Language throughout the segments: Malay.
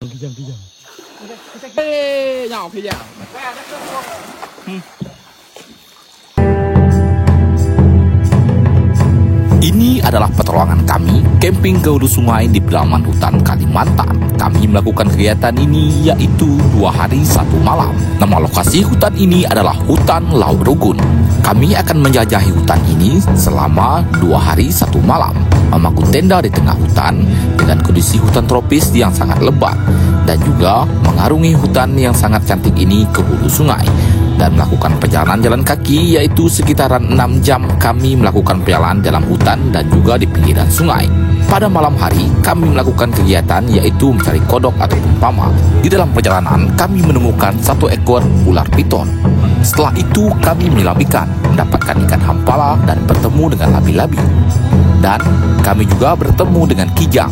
Kejam. Nhau kejam. Ini adalah petualangan kami camping ke hulu sungai di pedalaman hutan Kalimantan. Kami melakukan kegiatan ini yaitu 2 hari 1 malam. Nama lokasi hutan ini adalah hutan Laut Rugun. Kami akan menjajahi hutan ini selama 2 hari 1 malam, memaku tenda di tengah hutan dengan kondisi hutan tropis yang sangat lebat, dan juga mengarungi hutan yang sangat cantik ini ke hulu sungai, dan melakukan perjalanan jalan kaki yaitu sekitaran 6 jam kami melakukan perjalanan dalam hutan dan juga di pinggiran sungai. Pada malam hari kami melakukan kegiatan yaitu mencari kodok atau pama. Di dalam perjalanan kami menemukan 1 ekor ular piton. Setelah itu kami menyelam ikan, mendapatkan ikan hampala dan bertemu dengan labi-labi. Dan kami juga bertemu dengan kijang.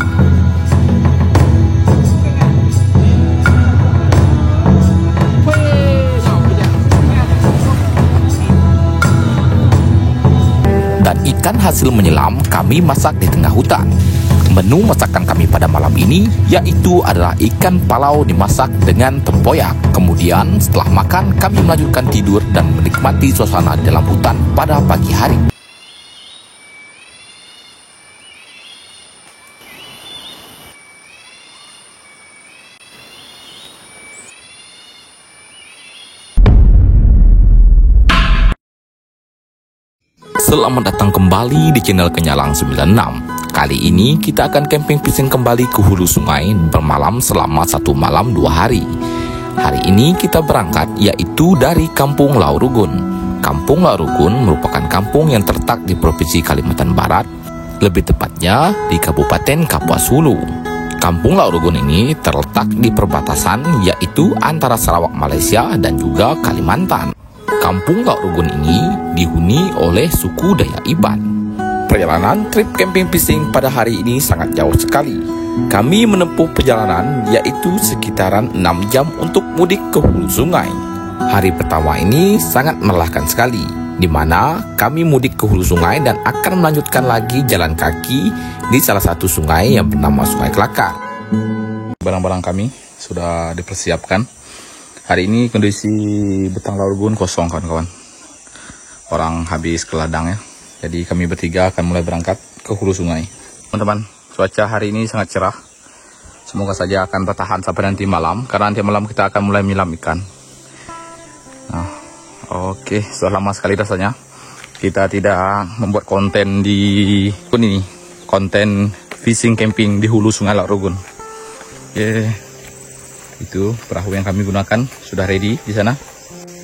Dan ikan hasil menyelam kami masak di tengah hutan. Menu masakan kami pada malam ini yaitu adalah ikan palau dimasak dengan tempoyak. Kemudian setelah makan kami melanjutkan tidur dan menikmati suasana di dalam hutan pada pagi hari. Selamat datang kembali di channel Kenyalang 96. Kali ini kita akan camping fishing kembali ke hulu sungai bermalam selama 1 malam 2 hari. Hari ini kita berangkat yaitu dari Kampung Laut Rugun. Kampung Laut Rugun merupakan kampung yang terletak di Provinsi Kalimantan Barat, lebih tepatnya di Kabupaten Kapuas Hulu. Kampung Laut Rugun ini terletak di perbatasan yaitu antara Sarawak Malaysia dan juga Kalimantan. Kampung Laut Rugun ini dihuni oleh suku Dayak Iban. Perjalanan trip camping fishing pada hari ini sangat jauh sekali. Kami menempuh perjalanan yaitu sekitaran 6 jam untuk mudik ke hulu sungai. Hari pertama ini sangat melelahkan sekali, di mana kami mudik ke hulu sungai dan akan melanjutkan lagi jalan kaki di salah satu sungai yang bernama Sungai Kelakar. Barang-barang kami sudah dipersiapkan. Hari ini kondisi betang Laut Rugun kosong kawan-kawan. Orang habis ke ladang ya. Jadi kami bertiga akan mulai berangkat ke hulu sungai. Teman-teman, cuaca hari ini sangat cerah. Semoga saja akan bertahan sampai nanti malam, karena nanti malam kita akan mulai menyelam ikan. Nah, oke, sudah lama sekali rasanya kita tidak membuat konten di ini, konten fishing camping di hulu sungai Laut Rugun. Itu perahu yang kami gunakan sudah ready di sana.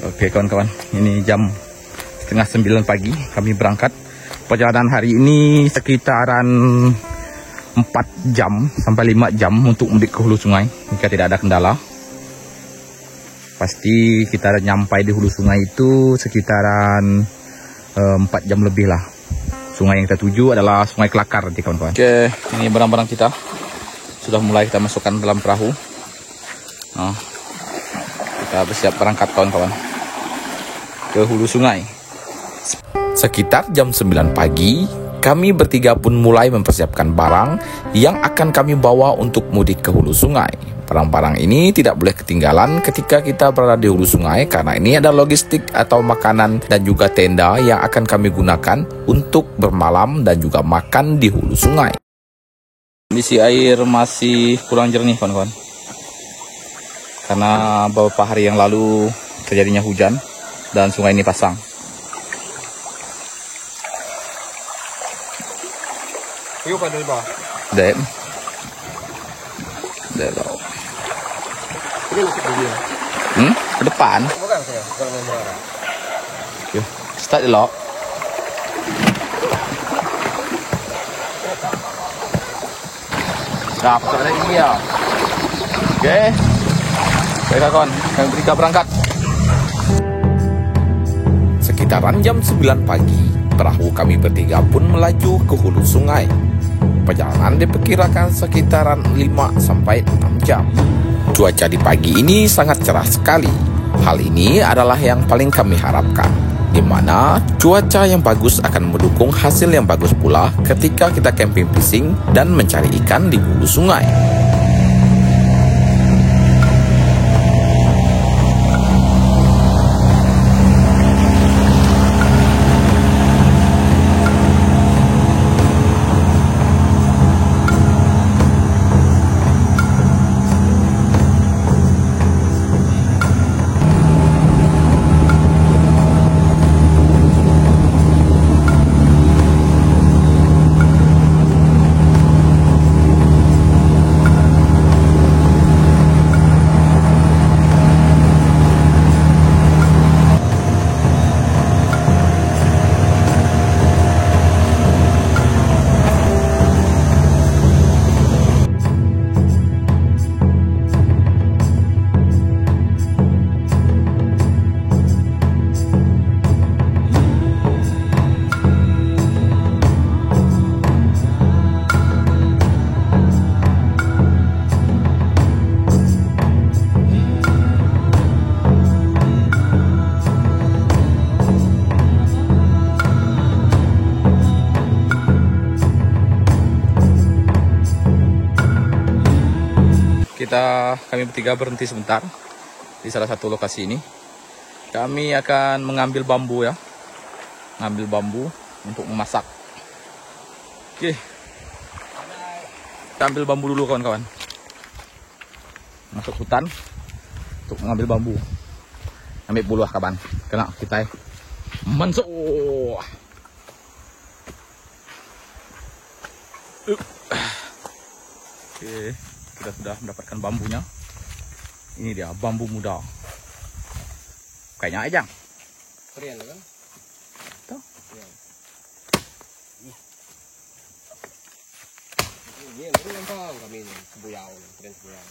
Oke kawan-kawan, ini jam setengah 9 pagi kami berangkat. Perjalanan hari ini sekitaran 4 jam sampai 5 jam untuk mudik ke hulu sungai jika tidak ada kendala. Pasti kita nyampai di hulu sungai itu sekitaran 4 jam lebih lah. Sungai yang kita tuju adalah Sungai Kelakar nanti kawan-kawan. Oke, ini barang-barang kita sudah mulai kita masukkan dalam perahu. Nah, kita bersiap berangkat kawan-kawan ke hulu sungai. Sekitar jam 9 pagi, kami bertiga pun mulai mempersiapkan barang yang akan kami bawa untuk mudik ke hulu sungai. Barang-barang ini tidak boleh ketinggalan ketika kita berada di hulu sungai, karena ini ada logistik atau makanan dan juga tenda yang akan kami gunakan untuk bermalam dan juga makan di hulu sungai. Kondisi air masih kurang jernih kawan-kawan, karena beberapa hari yang lalu terjadinya hujan dan sungai ini pasang. Yuk pada bawah. Dek. Ke depan. Yuk, start dulu. Nah, ada ini ya. Oke. Baiklah kawan, kami bertiga berangkat. Sekitaran jam 9 pagi, perahu kami bertiga pun melaju ke hulu sungai. Perjalanan diperkirakan sekitaran 5-6 jam. Cuaca di pagi ini sangat cerah sekali. Hal ini adalah yang paling kami harapkan, di mana cuaca yang bagus akan mendukung hasil yang bagus pula ketika kita camping fishing dan mencari ikan di hulu sungai. kami bertiga berhenti sebentar di salah satu lokasi ini. Kami akan mengambil bambu ya. Ngambil bambu untuk memasak. Oke. Kita ambil bambu dulu kawan-kawan. Masuk hutan untuk mengambil bambu. Ambil bulu kawan. Kena kita masuk. Oke, kita sudah mendapatkan bambunya. Ini dia bambu muda. Kayaknya aja. Keren kan? Tuh. Iya, itu lempang kami ini, sebuyau, keren sebuyau.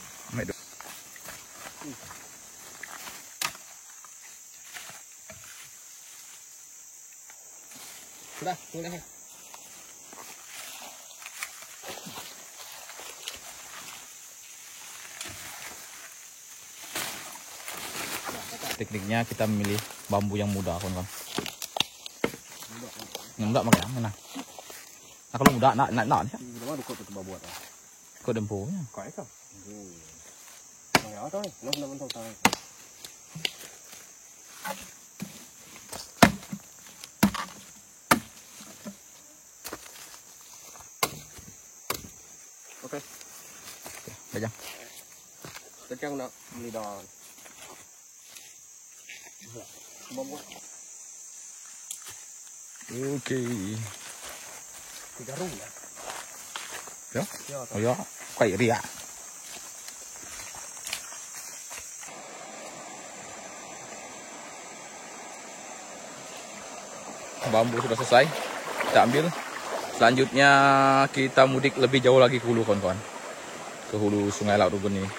Sudah, sudah. Tekniknya kita memilih bambu yang muda kawan-kawan. Yang muda makanya mana? Nah, kalau muda nak ya. Gimana kau tu bambu apa? Kau dempunya. Kau itu? Mana tahu? Mana tahu tahu. Oke. Baca. Sekarang nak beli daun. Bambu. Oke. 3 rum ya. Ya. Oh ya, kayak ria. Bambu sudah selesai. Kita ambil. Selanjutnya kita mudik lebih jauh lagi ke hulu kawan-kawan. Ke hulu Sungai Laut Rugun ini.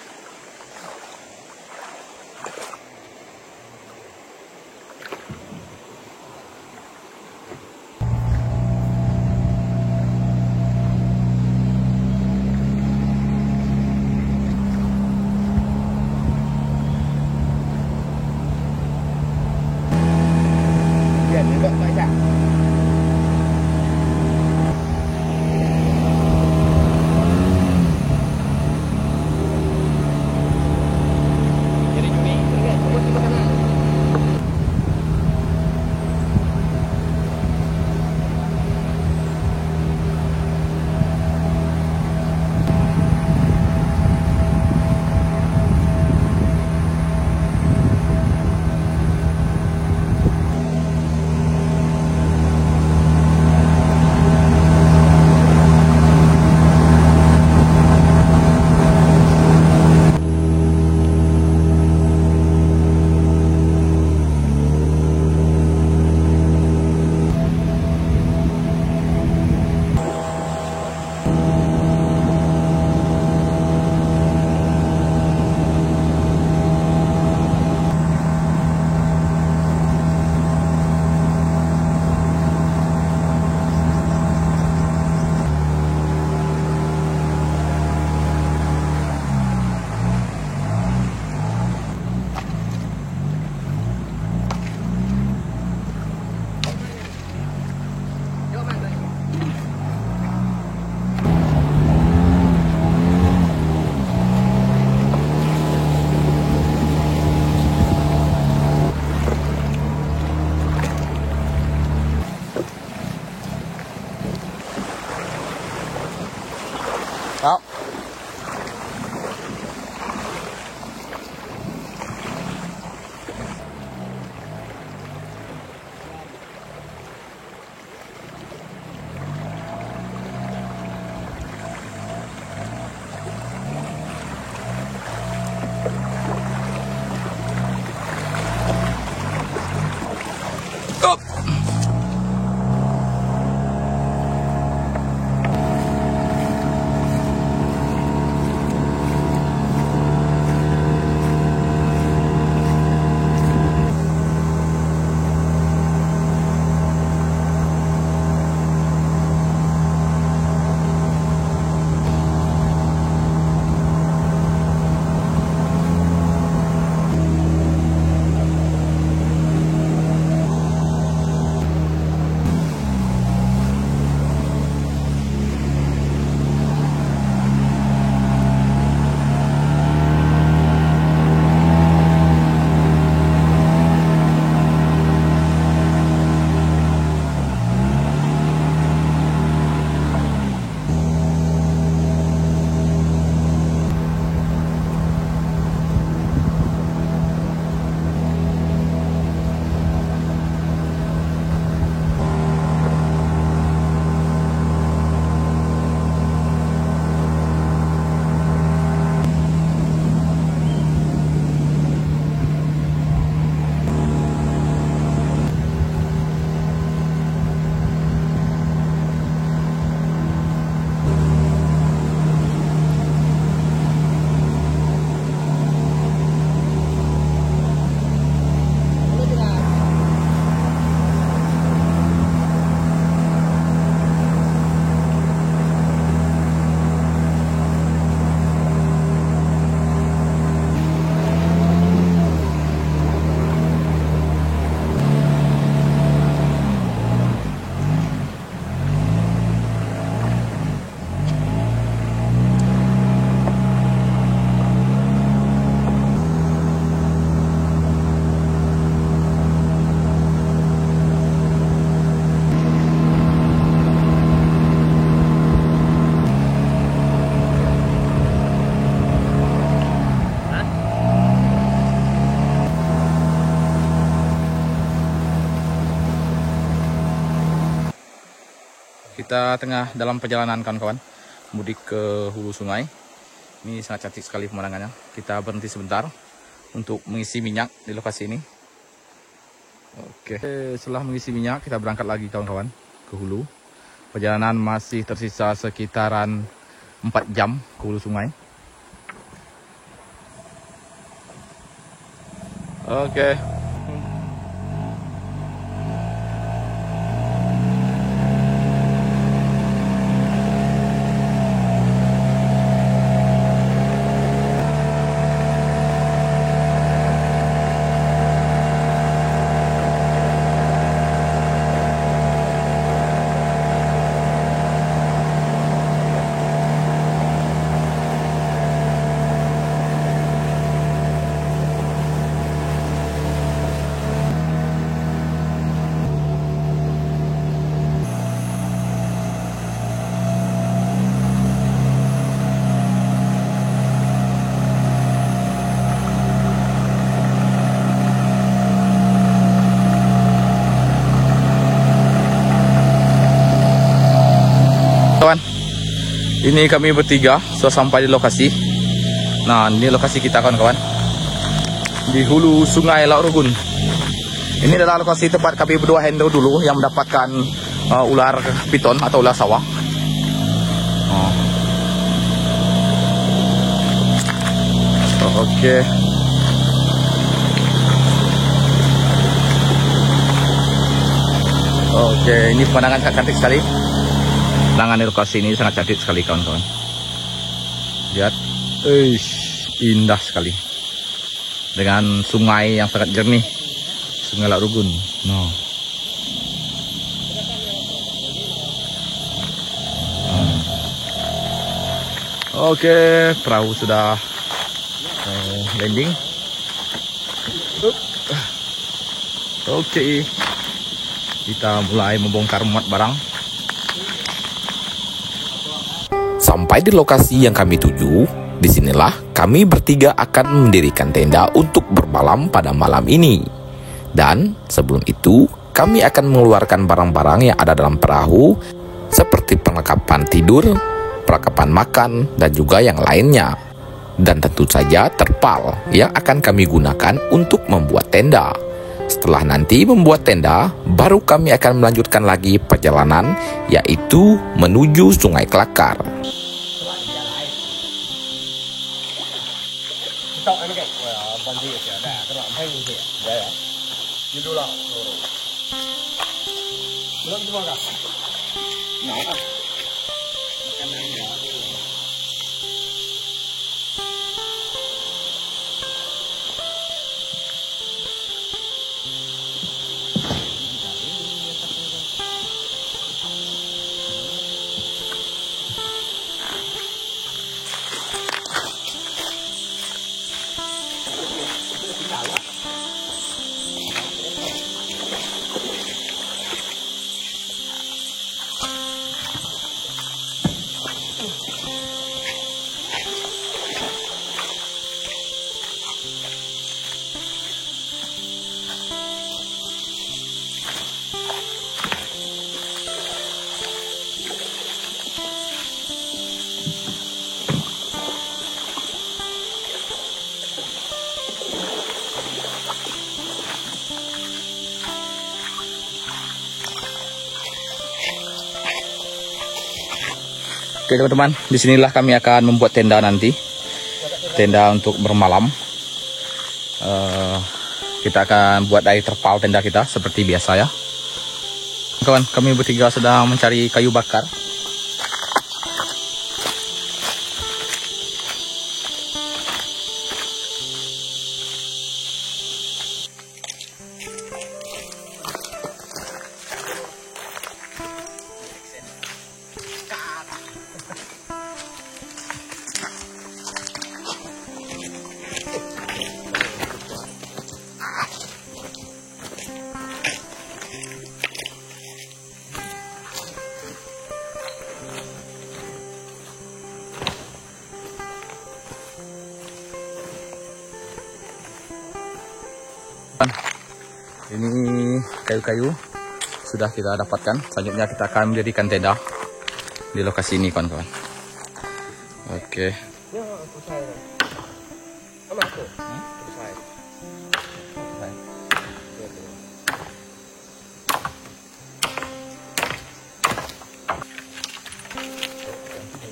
kita tengah dalam perjalanan kawan-kawan, mudik ke hulu sungai. Ini sangat cantik sekali pemandangannya. Kita berhenti sebentar untuk mengisi minyak di lokasi ini. Oke, setelah mengisi minyak kita berangkat lagi kawan-kawan ke hulu. Perjalanan masih tersisa sekitaran 4 jam ke hulu sungai. Oke. Kawan, ini kami bertiga sudah sampai di lokasi. Nah, ini lokasi kita kawan-kawan, di hulu sungai Laut Rugun. Ini adalah lokasi tempat kami berdua handle dulu yang mendapatkan ular piton atau ular sawah. Oke. Oke, ini pemandangan sangat cantik sekali. Pemandangan di lokasi ini sangat cantik sekali kawan-kawan. Lihat, indah sekali. Dengan sungai yang sangat jernih, Sungai Laut Rugun. Oke, perahu sudah landing. Oke, kita mulai membongkar muat barang. Sampai di lokasi yang kami tuju, disinilah kami bertiga akan mendirikan tenda untuk bermalam pada malam ini. Dan sebelum itu, kami akan mengeluarkan barang-barang yang ada dalam perahu, seperti perlengkapan tidur, perlengkapan makan, dan juga yang lainnya. Dan tentu saja terpal yang akan kami gunakan untuk membuat tenda. Setelah nanti membuat tenda, baru kami akan melanjutkan lagi perjalanan, yaitu menuju Sungai Kelakar. Oke teman-teman, disinilah kami akan membuat tenda nanti. Tenda untuk bermalam. Kita akan buat dari terpal tenda kita seperti biasa ya. Kawan, kami bertiga sedang mencari kayu bakar. Ini kayu-kayu sudah kita dapatkan. Selanjutnya kita akan mendirikan tenda. di lokasi ini kawan-kawan. Oke. Ya, selesai. Sama aku. Selesai. Selesai.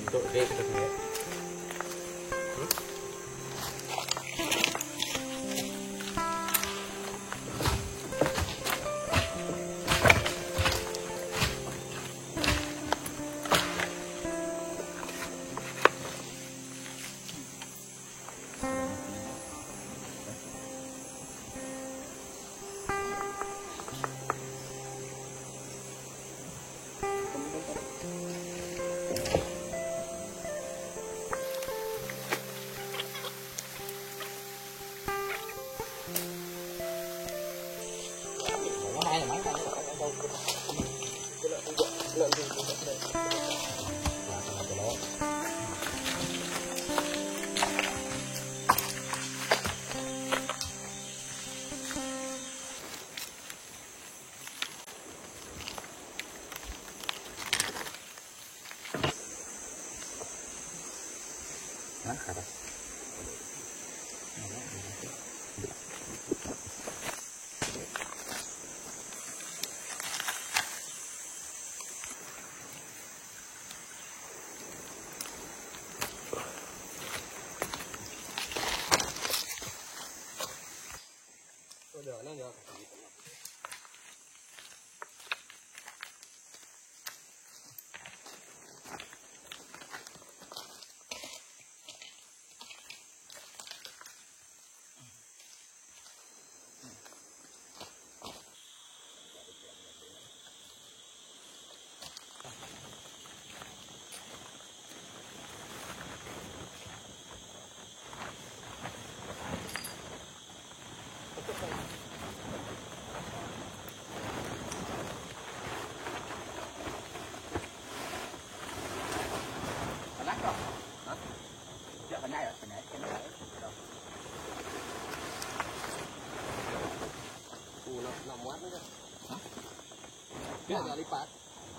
Untuk dek ya. Ya, agak lipat.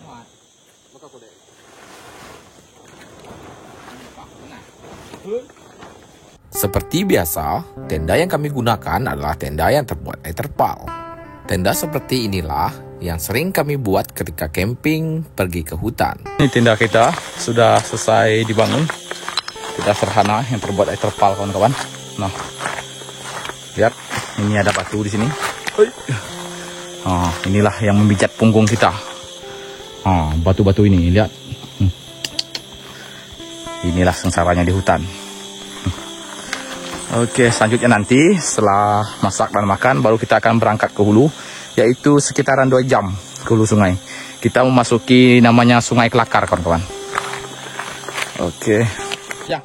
Muat. Maka kode. Seperti biasa, tenda yang kami gunakan adalah tenda yang terbuat dari terpal. Tenda seperti inilah yang sering kami buat ketika camping pergi ke hutan. Ini tenda kita sudah selesai dibangun. Kita sederhana yang terbuat dari terpal kawan-kawan. Nah, lihat, ini ada batu di sini. Inilah yang membijat punggung kita. Batu-batu ini, lihat. Inilah sengsaranya di hutan. Oke, selanjutnya nanti setelah masak dan makan, baru kita akan berangkat ke hulu, yaitu sekitaran 2 jam ke hulu sungai. Kita memasuki namanya Sungai Kelakar, kawan-kawan. Oke. Ya.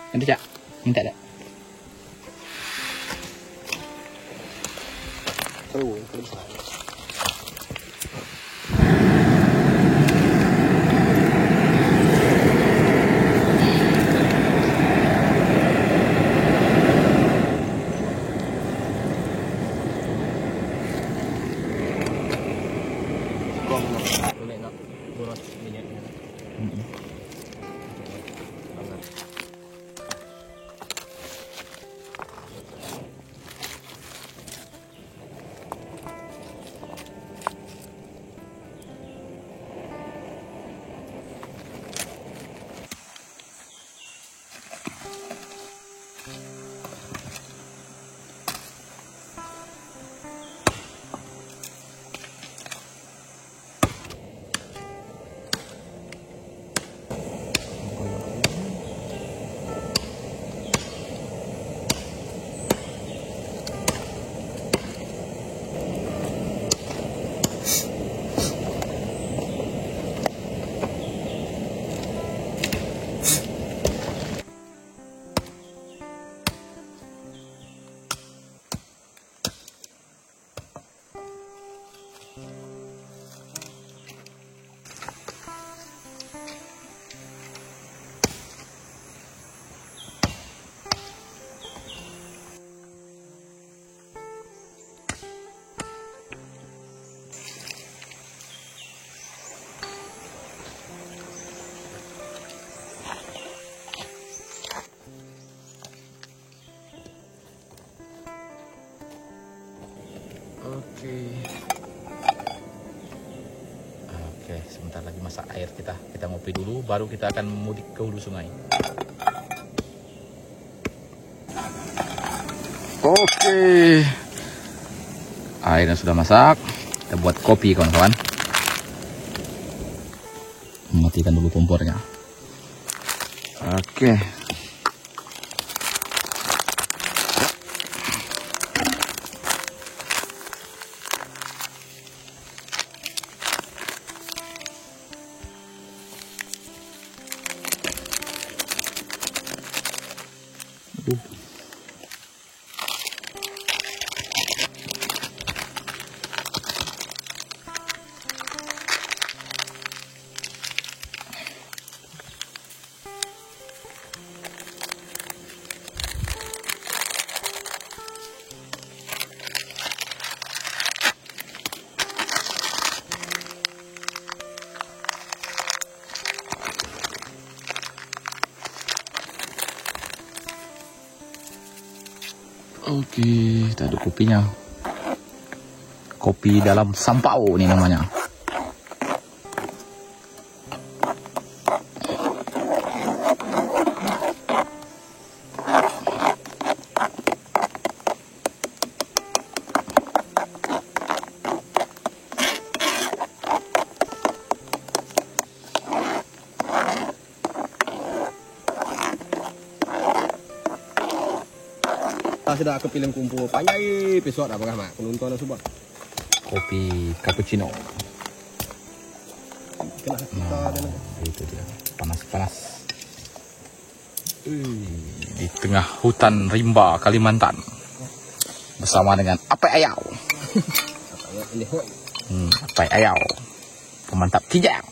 Nanti Cak, minta tak? Seru, besar. Oke, sebentar lagi masak air kita. Kita ngopi dulu, baru kita akan mudik ke hulu sungai. Oke, airnya sudah masak. Kita buat kopi, kawan-kawan. Matikan dulu kompornya. Oke. Oke, kita aduk kopinya. Kopi dalam sampau ini namanya. Sudah aku pilih kumpul panjai episode apakah mak penonton subah. Kopi cappuccino. Kena kita dan Itu dia, panas-panas. Di tengah hutan rimba Kalimantan. Bersama dengan Apai Ayau. ini hoi. Apai Ayau. Pemantap kijang.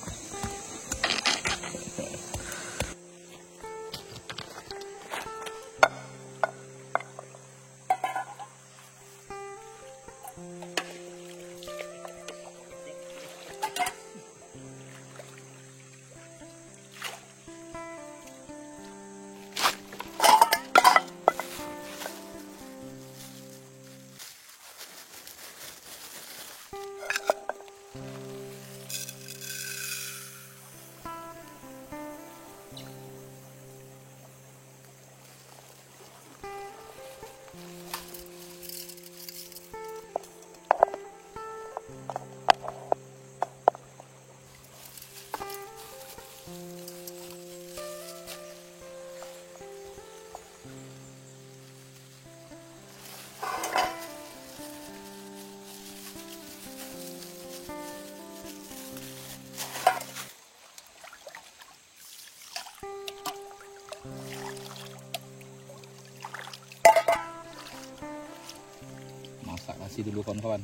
Masak nasi dulu kawan-kawan.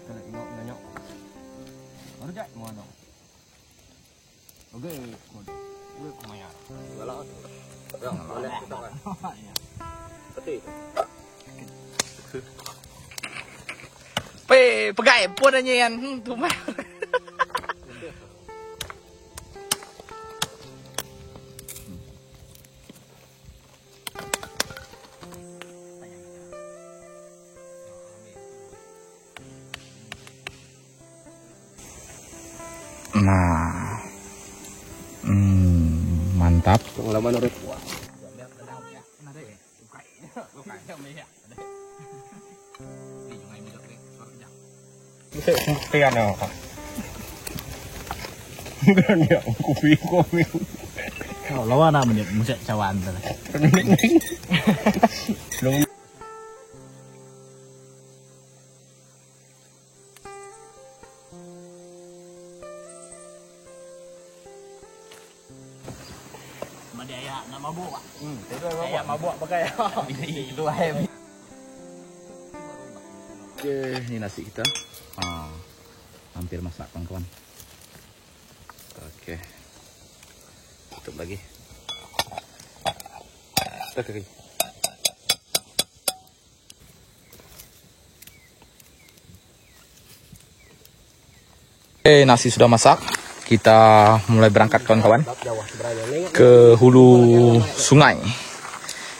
Kena ingat nanya. Baru jat mau dong. Oke, gue kumayan. Galak. Yang boleh kita kan. Betul. Pegai pun aja yan. Tuh mah. Nah, mantap. Pengalaman urip. Kaya na ako. Ganyan ako kupi-kupi. Kalau lawan apa nih musik cawan tuh. Sama dia ya nama mabuk. Ayah mabuk pakai. Itu ayam. Oke, ini nasi kita. Hampir masak kawan-kawan. Oke, tutup lagi. kering. Oke, nasi sudah masak. Kita mulai berangkat kawan-kawan ke hulu sungai.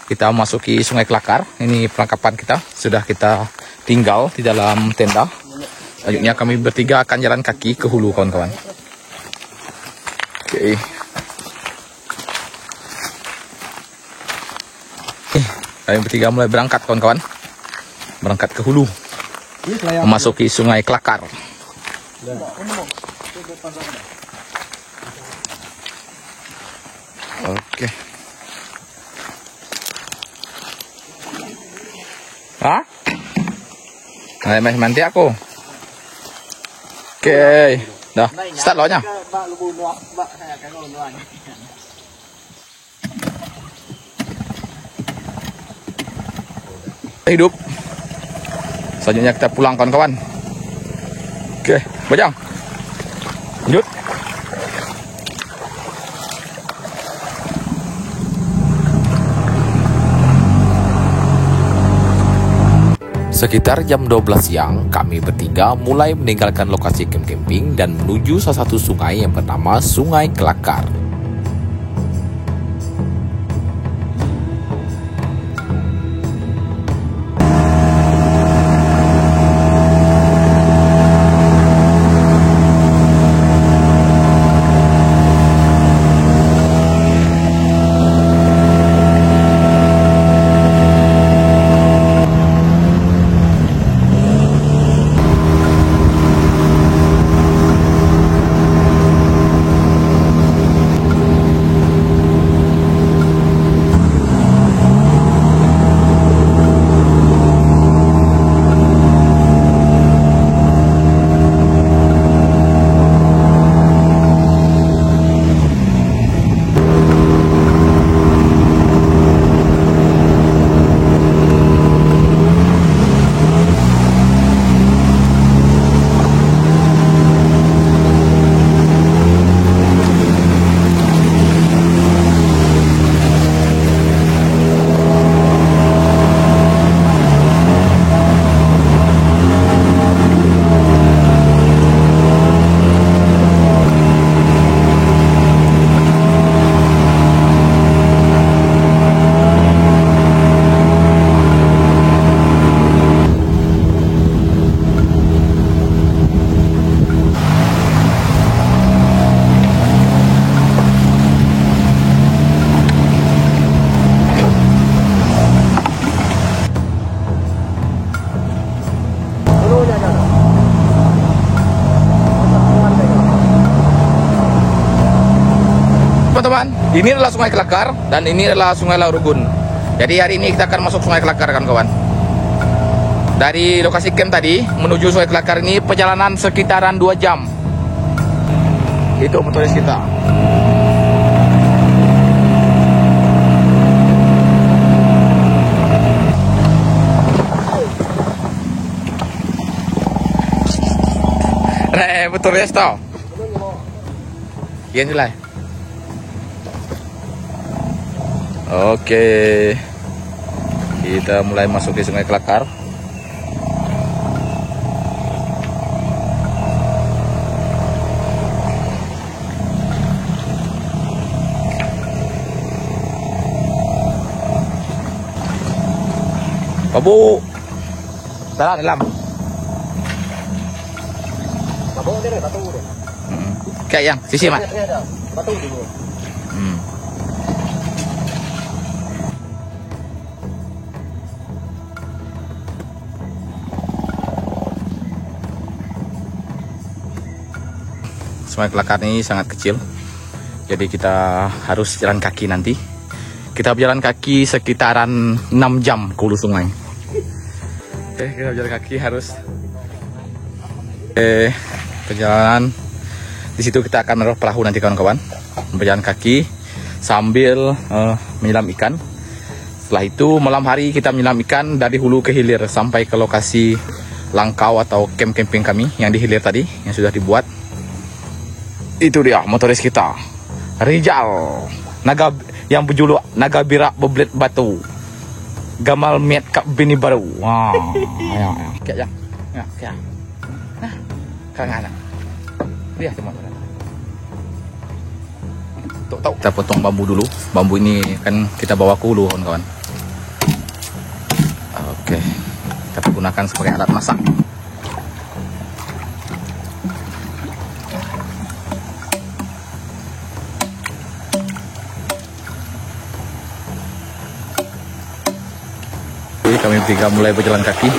Kita masuki Sungai Kelakar. Ini perlengkapan kita. Sudah kita tinggal di dalam tenda. Selanjutnya kami bertiga akan jalan kaki ke hulu kawan-kawan. Oke. Kami bertiga mulai berangkat kawan-kawan. Berangkat ke hulu. Memasuki Sungai Kelakar. Oke. Hah? Nah, nanti aku. Oke. Dah, start lonya. Hidup. Selanjutnya kita pulang kawan-kawan. Oke, bajang. Lanjut. Sekitar jam 12 siang, kami bertiga mulai meninggalkan lokasi camping dan menuju salah satu sungai yang bernama Sungai Kelakar. Teman-teman, ini adalah Sungai Kelakar dan ini adalah Sungai Laurugun. Jadi hari ini kita akan masuk Sungai Kelakar kan kawan. Dari lokasi camp tadi menuju Sungai Kelakar ini perjalanan sekitaran 2 jam. Itu motoris kita. Betul ya, tau. Yan nila. Oke. Kita mulai masuk ke Sungai Kelakar. Babu. Dalam. Kayak yang sisi mak. Sungai Kelakar ini sangat kecil, jadi kita harus jalan kaki nanti. Kita berjalan kaki sekitaran 6 jam ke hulu sungai. Oke, kita berjalan kaki harus. Perjalanan di situ kita akan menaruh perahu nanti kawan-kawan, berjalan kaki sambil menyelam ikan. Setelah itu malam hari kita menyelam ikan dari hulu ke hilir sampai ke lokasi langkau atau camp camping kami yang di hilir tadi yang sudah dibuat. Itu dia motoris kita, Rijal, naga yang berjuluk naga birak beblet batu. Gamal miat kak bini baru. Wah, ayo. Kayak yang. Ya, kayak. Nah, kangen. Lihat teman-teman. Tahu kita potong bambu dulu. Bambu ini kan kita bawa ke hulu, kawan-kawan. Oke. Kita gunakan sebagai alat masak. Kami bertiga mulai berjalan kaki.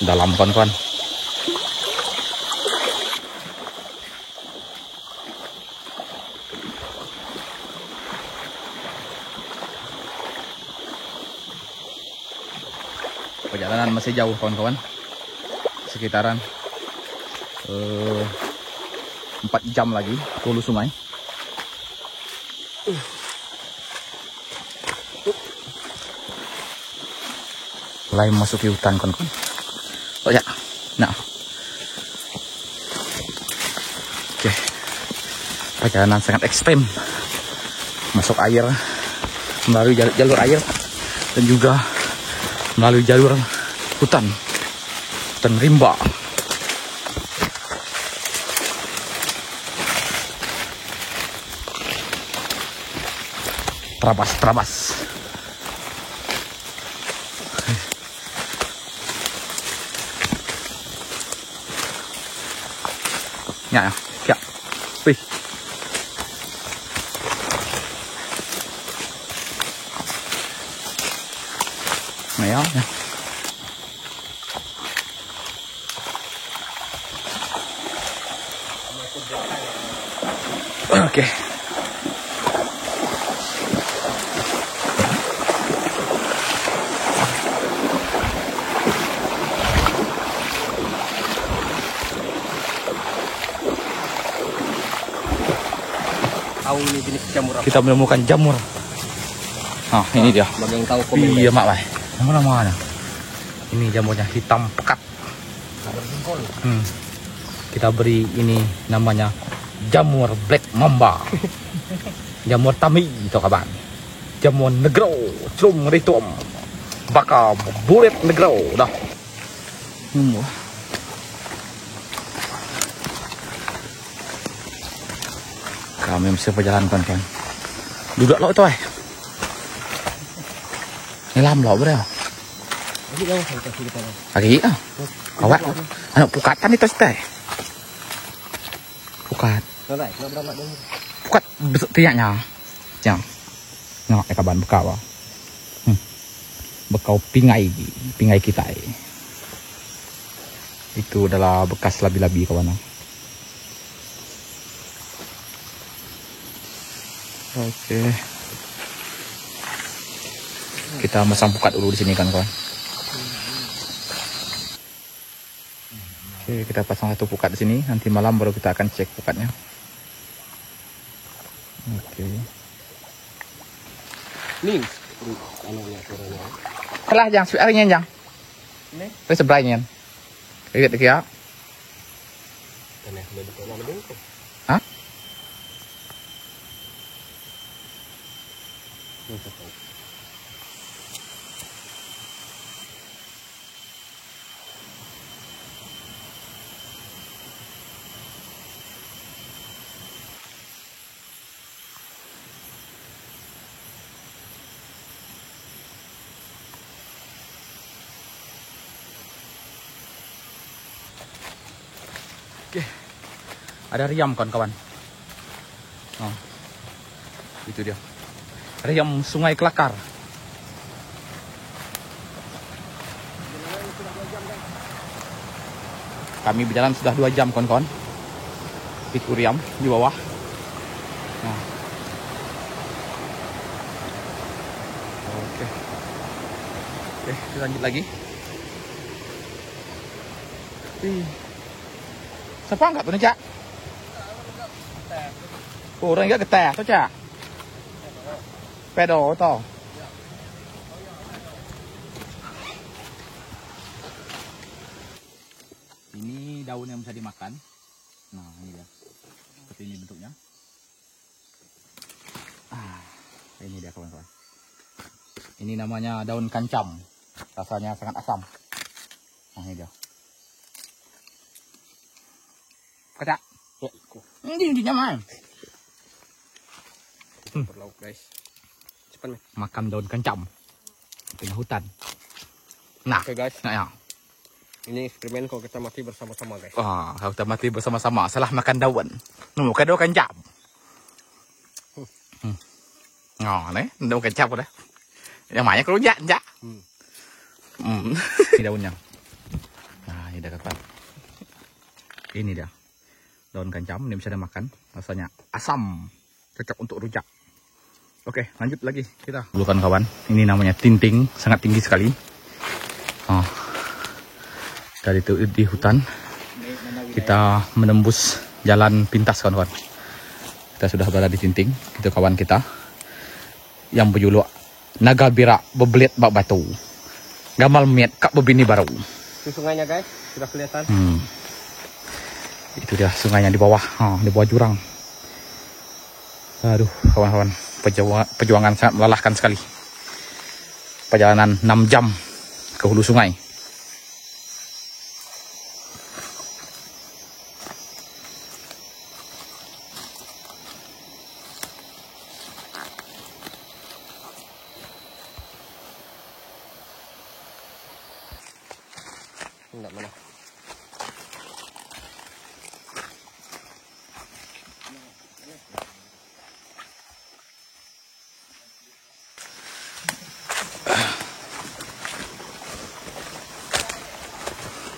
Dalam kawan-kawan. Perjalanan masih jauh kawan-kawan. Sekitaran 4 jam lagi ke hulu sungai. Mulai memasuki hutan kawan-kawan. Oh ya, nah, oke, perjalanan sangat ekstrem, masuk air, melalui jalur air, dan juga melalui jalur hutan rimba. Terabas. Ya, ya, wih. Nah ya. Oke. Tahu ini jenis jamur apa? Kita menemukan jamur. Nah, ini dia. Bagi yang tahu komen. Iya, mak, namanya. Ini jamurnya hitam pekat. Kita beri ini namanya jamur black mamba. Jamur tami itu kawan. Jamur negro, cum ritum. Bakal bulet negro dah. Kami mesti berjalan kawan-kawan. Duduk lo itu Ini lam lo berapa? Lagi ah. Kawat. Anak pukatan itu teh. Pukat. Pukat besok tiaknya. Yang. Nggak kaban bekau. Bekau pingai kita. Itu adalah bekas labi-labi kawan. Oke. Kita masang pukat dulu di sini kan kawan. Oke, kita pasang satu pukat di sini. Nanti malam baru kita akan cek pukatnya. Oke. Nih, anunya turunnya. Kelah jang, suaranya jang. Ini. Terus sebelahnya. Lihat ya. Hah? Oke. Ada riam kawan-kawan. Oh. Itu dia. Riam Sungai Kelakar. Kami berjalan sudah 2 jam kawan-kawan. Pikuriam di bawah. Nah. Oke, kita lanjut lagi. Siapa enggak tuh, Cak? Orang enggak getah tuh, Cak. Pedo toh. Ini daun yang bisa dimakan. Nah, ini dia. Seperti ini bentuknya. Ini dia kawan-kawan. Ini namanya daun kancam. Rasanya sangat asam. Nah, ini dia. Kacak. Ini nyaman. Berlauk guys. Cepat nih. Makan daun kancam di tengah hutan. Nah, Oke guys. nah ya. Ini eksperimen kalau kita mati bersama-sama guys. Wah, kalau kita mati bersama-sama salah makan daun. Makan daun kancam. Oh, nih, daun kancam udah. Yang banyak kerujak, Cak. Ini daunnya. Nah, ini dia kawan. Ini dia. Daun kancam, ini bisa dimakan. Rasanya asam. Cocok untuk rujak. Oke, lanjut lagi kita. Dulu kan kawan, ini namanya tinting, sangat tinggi sekali. Oh. Dari itu di hutan kita menembus jalan pintas kawan-kawan. Kita sudah berada di tinting. Itu kawan kita yang berjuluk Naga Bira Bebelit Bak Batu. Gamal miet kak bebini baru. Itu sungainya guys, sudah kelihatan. Itu dia sungainya di bawah, di bawah jurang. Aduh kawan-kawan, perjuangan sangat melelahkan sekali. Perjalanan 6 jam ke hulu sungai. Enggak mana.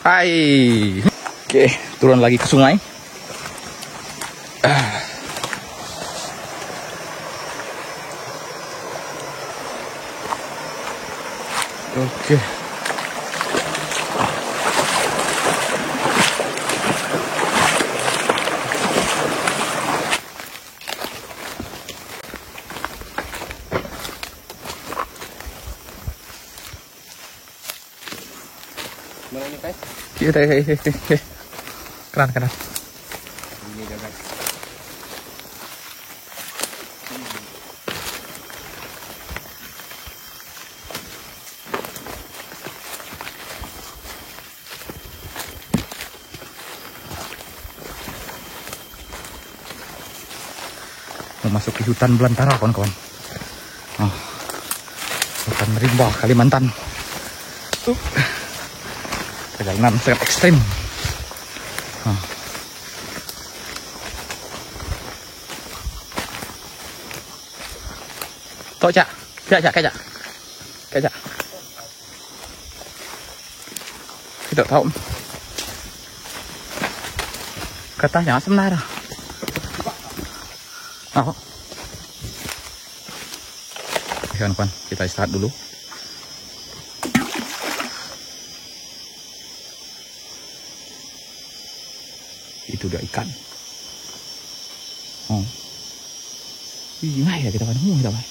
Hai. Oke, turun lagi ke sungai. Oke. Mana ini guys? Kita keran. Ini dia guys. Memasuki hutan belantara kawan-kawan. Hutan rimba Kalimantan. Perjalanan sangat ekstrim. Tok Cak, Cak. Tidak tahu. Katanya sebenarnya. Kawan-kawan, kita istirahat dulu. Itu dia ikan. Gimana ya kita kan kita Pak.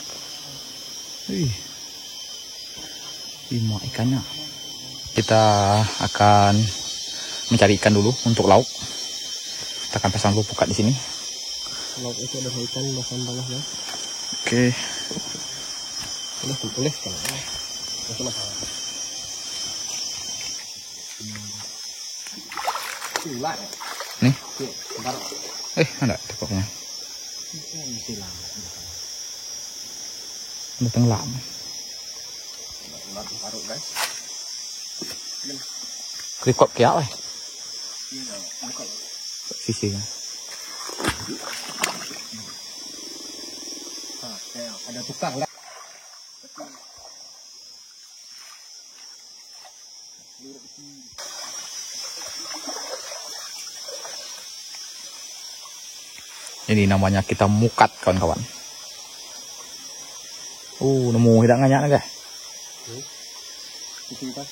Lima ikannya. Kita akan mencari ikan dulu untuk lauk. Kita akan pasang dulu pukat di sini. Lauk itu ada ikan makan banyak ya. Oke. Boleh kalau. Masuk mas. Silat. Nih. Bentar. Ada tepoknya. Udah tenggelam. Taruh guys. Kerikop kayak apa? Sisinya. Ada tukang lah. Ini namanya kita mukat kawan-kawan. Nemu hidak nganyak guys. Kita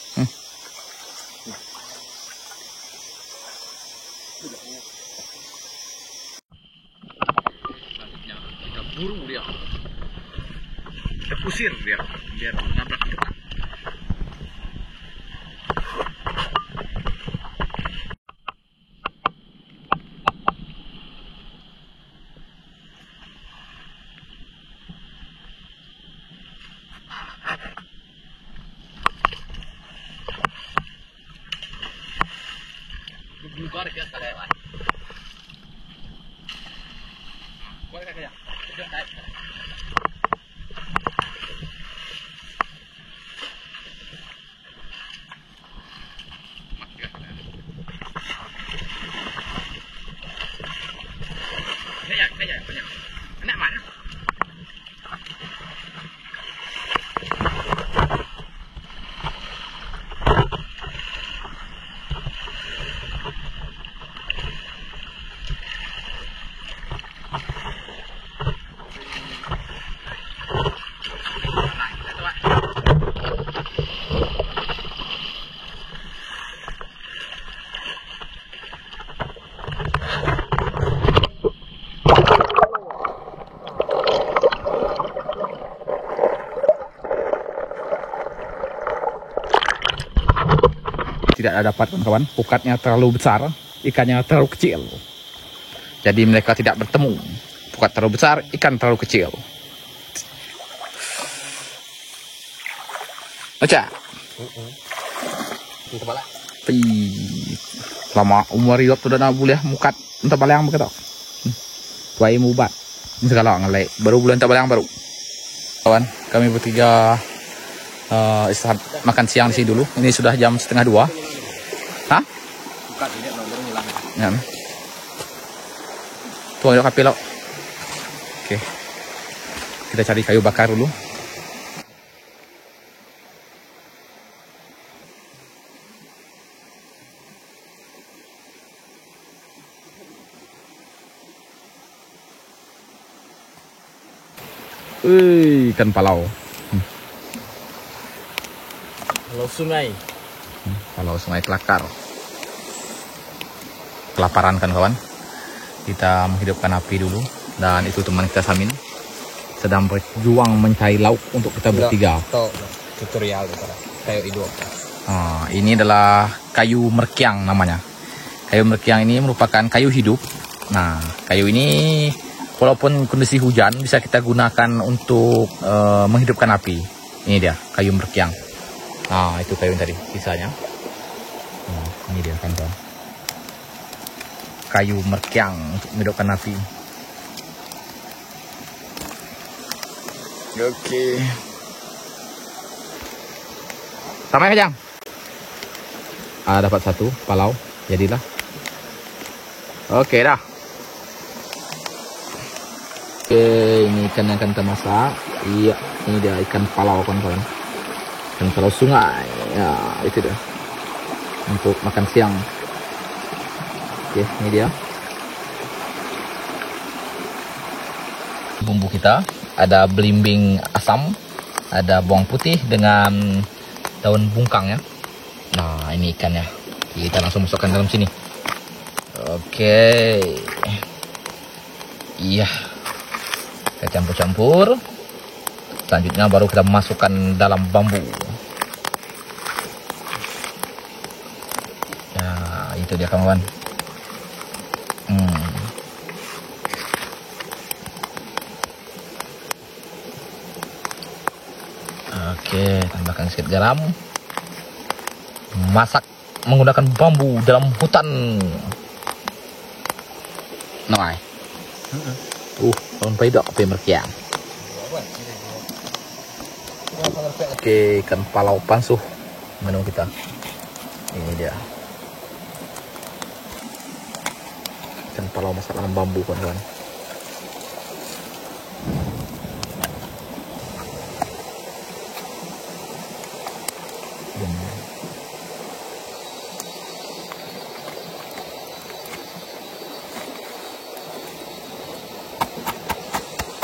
buru dia. Kita pusir dia biar menabrak. Bubar ke karyawan. Boleh kaya. Sudah naik. Kaya. Anak mana? Tidak dapat kawan, pukatnya terlalu besar, ikannya terlalu kecil. Jadi mereka tidak bertemu. Pukat terlalu besar, ikan terlalu kecil. Oca. Lama umur hidup sudah nak boleh mukat entah balang begitu. Tuai mubat. Ini sekarang ngelek baru bulan tak balang baru. Kawan, kami bertiga istirahat makan siang di sini dulu. Ini sudah jam 1:30. Hah? Bukan ini nomor hilang. Ya. Tuang ada kape lo. Oke. Kita cari kayu bakar dulu. Ikan palau. Kalau sungai. Palau Sungai Kelakar. Kelaparan kan kawan. Kita menghidupkan api dulu. Dan itu teman kita Samin sedang berjuang mencari lauk untuk kita bertiga. Tutorial kayu hidup. Ini adalah kayu merkiang namanya. Kayu merkiang ini merupakan kayu hidup. Nah, kayu ini walaupun kondisi hujan bisa kita gunakan untuk menghidupkan api. Ini dia kayu merkiang. Nah, itu kayu tadi sisanya. Nah, ini dia kan kayu merkiang untuk menghidupkan api. Oke. Sama ya, Kajang? Dapat satu palau, jadilah. Oke dah. Oke, ini ikan yang akan kita masak. Iya, ini dia ikan palau kawan-kawan. Ikan palau sungai. Ya, itu dia. Untuk makan siang. Oke, ini dia. Bumbu kita ada belimbing asam, ada bawang putih dengan daun bungkang ya. Nah, ini ikannya. Kita langsung masukkan dalam sini. Oke. Iya. Kita campur-campur. Selanjutnya baru kita masukkan dalam bambu. Nah, itu dia kawan. Oke, tambahkan sedikit garam. Masak menggunakan bambu dalam hutan. Nah, sampai dok api merkiang. Oke, ikan palau pansuh menu kita. Ini dia. Ikan palau masak dalam bambu kawan-kawan.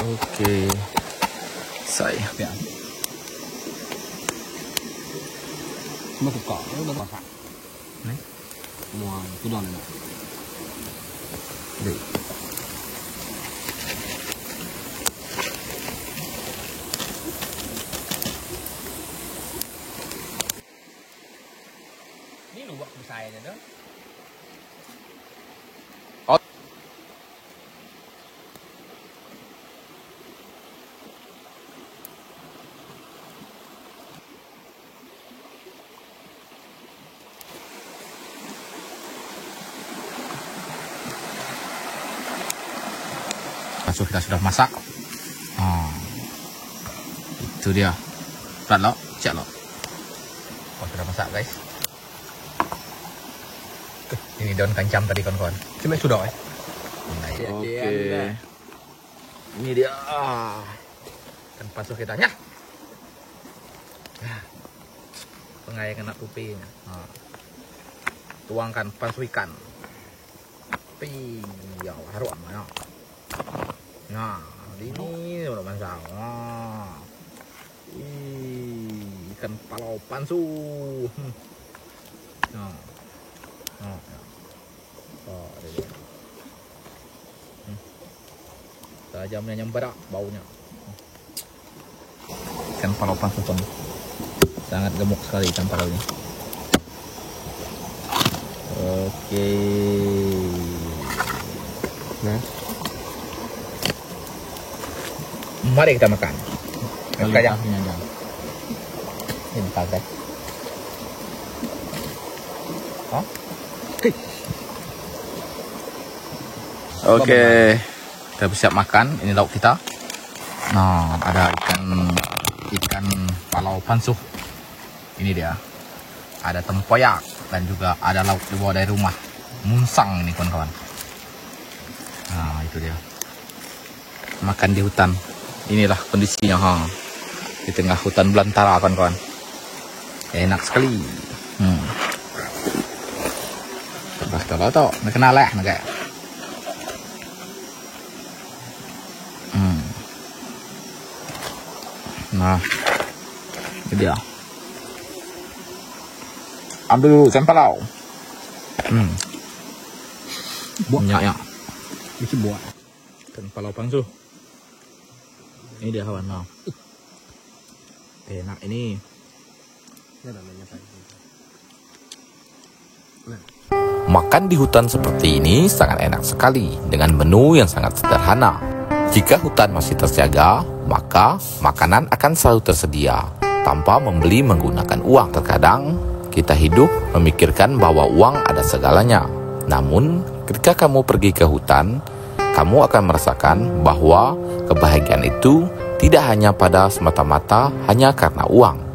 Oke. Saya. Cuma buka, udah masak. Nih. Semua sudah nih. Dek. Ini lu waktu saya aja dong. Bakso kita sudah masak. Itu dia. Berat lo, siap lo. Oh, sudah masak guys. Ini daun kancam tadi kawan-kawan. Cuma sudah ya. Oke. Ini dia. Kan bakso kita nya. Pengai kena kuping. Tuangkan bakso ikan. Ya, harum ya. Nah, ini udah masak. Ikan palau pansu. Dia. Tajamnya nyamperak baunya. Ikan palau pansu pun sangat gemuk sekali ikan palau ini. Oke. Nah, mari kita makan. Kayak Ini aja. ini pakai. Oh. Oke, kita bersiap makan. Ini lauk kita. Nah, ada ikan palau pansuh. Ini dia. Ada tempoyak dan juga ada lauk dibawa dari rumah. Munsang ini kawan-kawan. Nah, itu dia. Makan di hutan. Inilah kondisinya, di tengah hutan belantara kawan-kawan. Enak sekali. Coba toh, nak kenal lah, nak kayak. Nah, ini dia. Ambil dulu sampalau. Buahnya. bisa buat. Ikan palau pansu. Ini dia kawan. Nah. Enak ini. Ini namanya tadi. Makan di hutan seperti ini sangat enak sekali dengan menu yang sangat sederhana. Jika hutan masih terjaga, maka makanan akan selalu tersedia tanpa membeli menggunakan uang. Terkadang kita hidup memikirkan bahwa uang ada segalanya. Namun, ketika kamu pergi ke hutan, kamu akan merasakan bahwa kebahagiaan itu tidak hanya pada semata-mata hanya karena uang.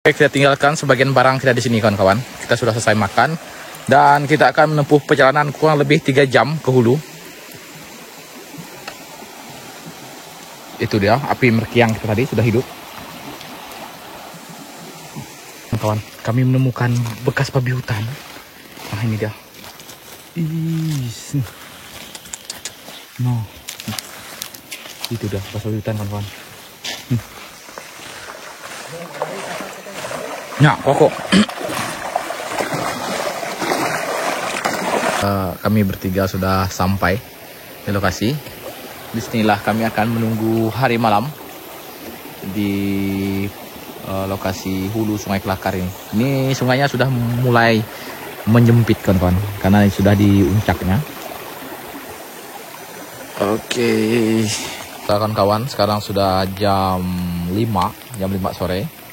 Oke, kita tinggalkan sebagian barang kita di sini kawan-kawan. Kita sudah selesai makan dan kita akan menempuh perjalanan kurang lebih 3 jam ke hulu. Itu dia api merkiang kita tadi sudah hidup. Kawan, kami menemukan bekas babi hutan. Nah, ini dia. No. Itu dia bekas babi hutan kawan-kawan. Ya, pokok. Kami bertiga sudah sampai di lokasi. Disinilah kami akan menunggu hari malam di lokasi hulu Sungai Kelakar ini. Ini sungainya sudah mulai menyempit kawan-kawan karena sudah di uncaknya. Oke, kawan-kawan, sekarang sudah jam 5 sore.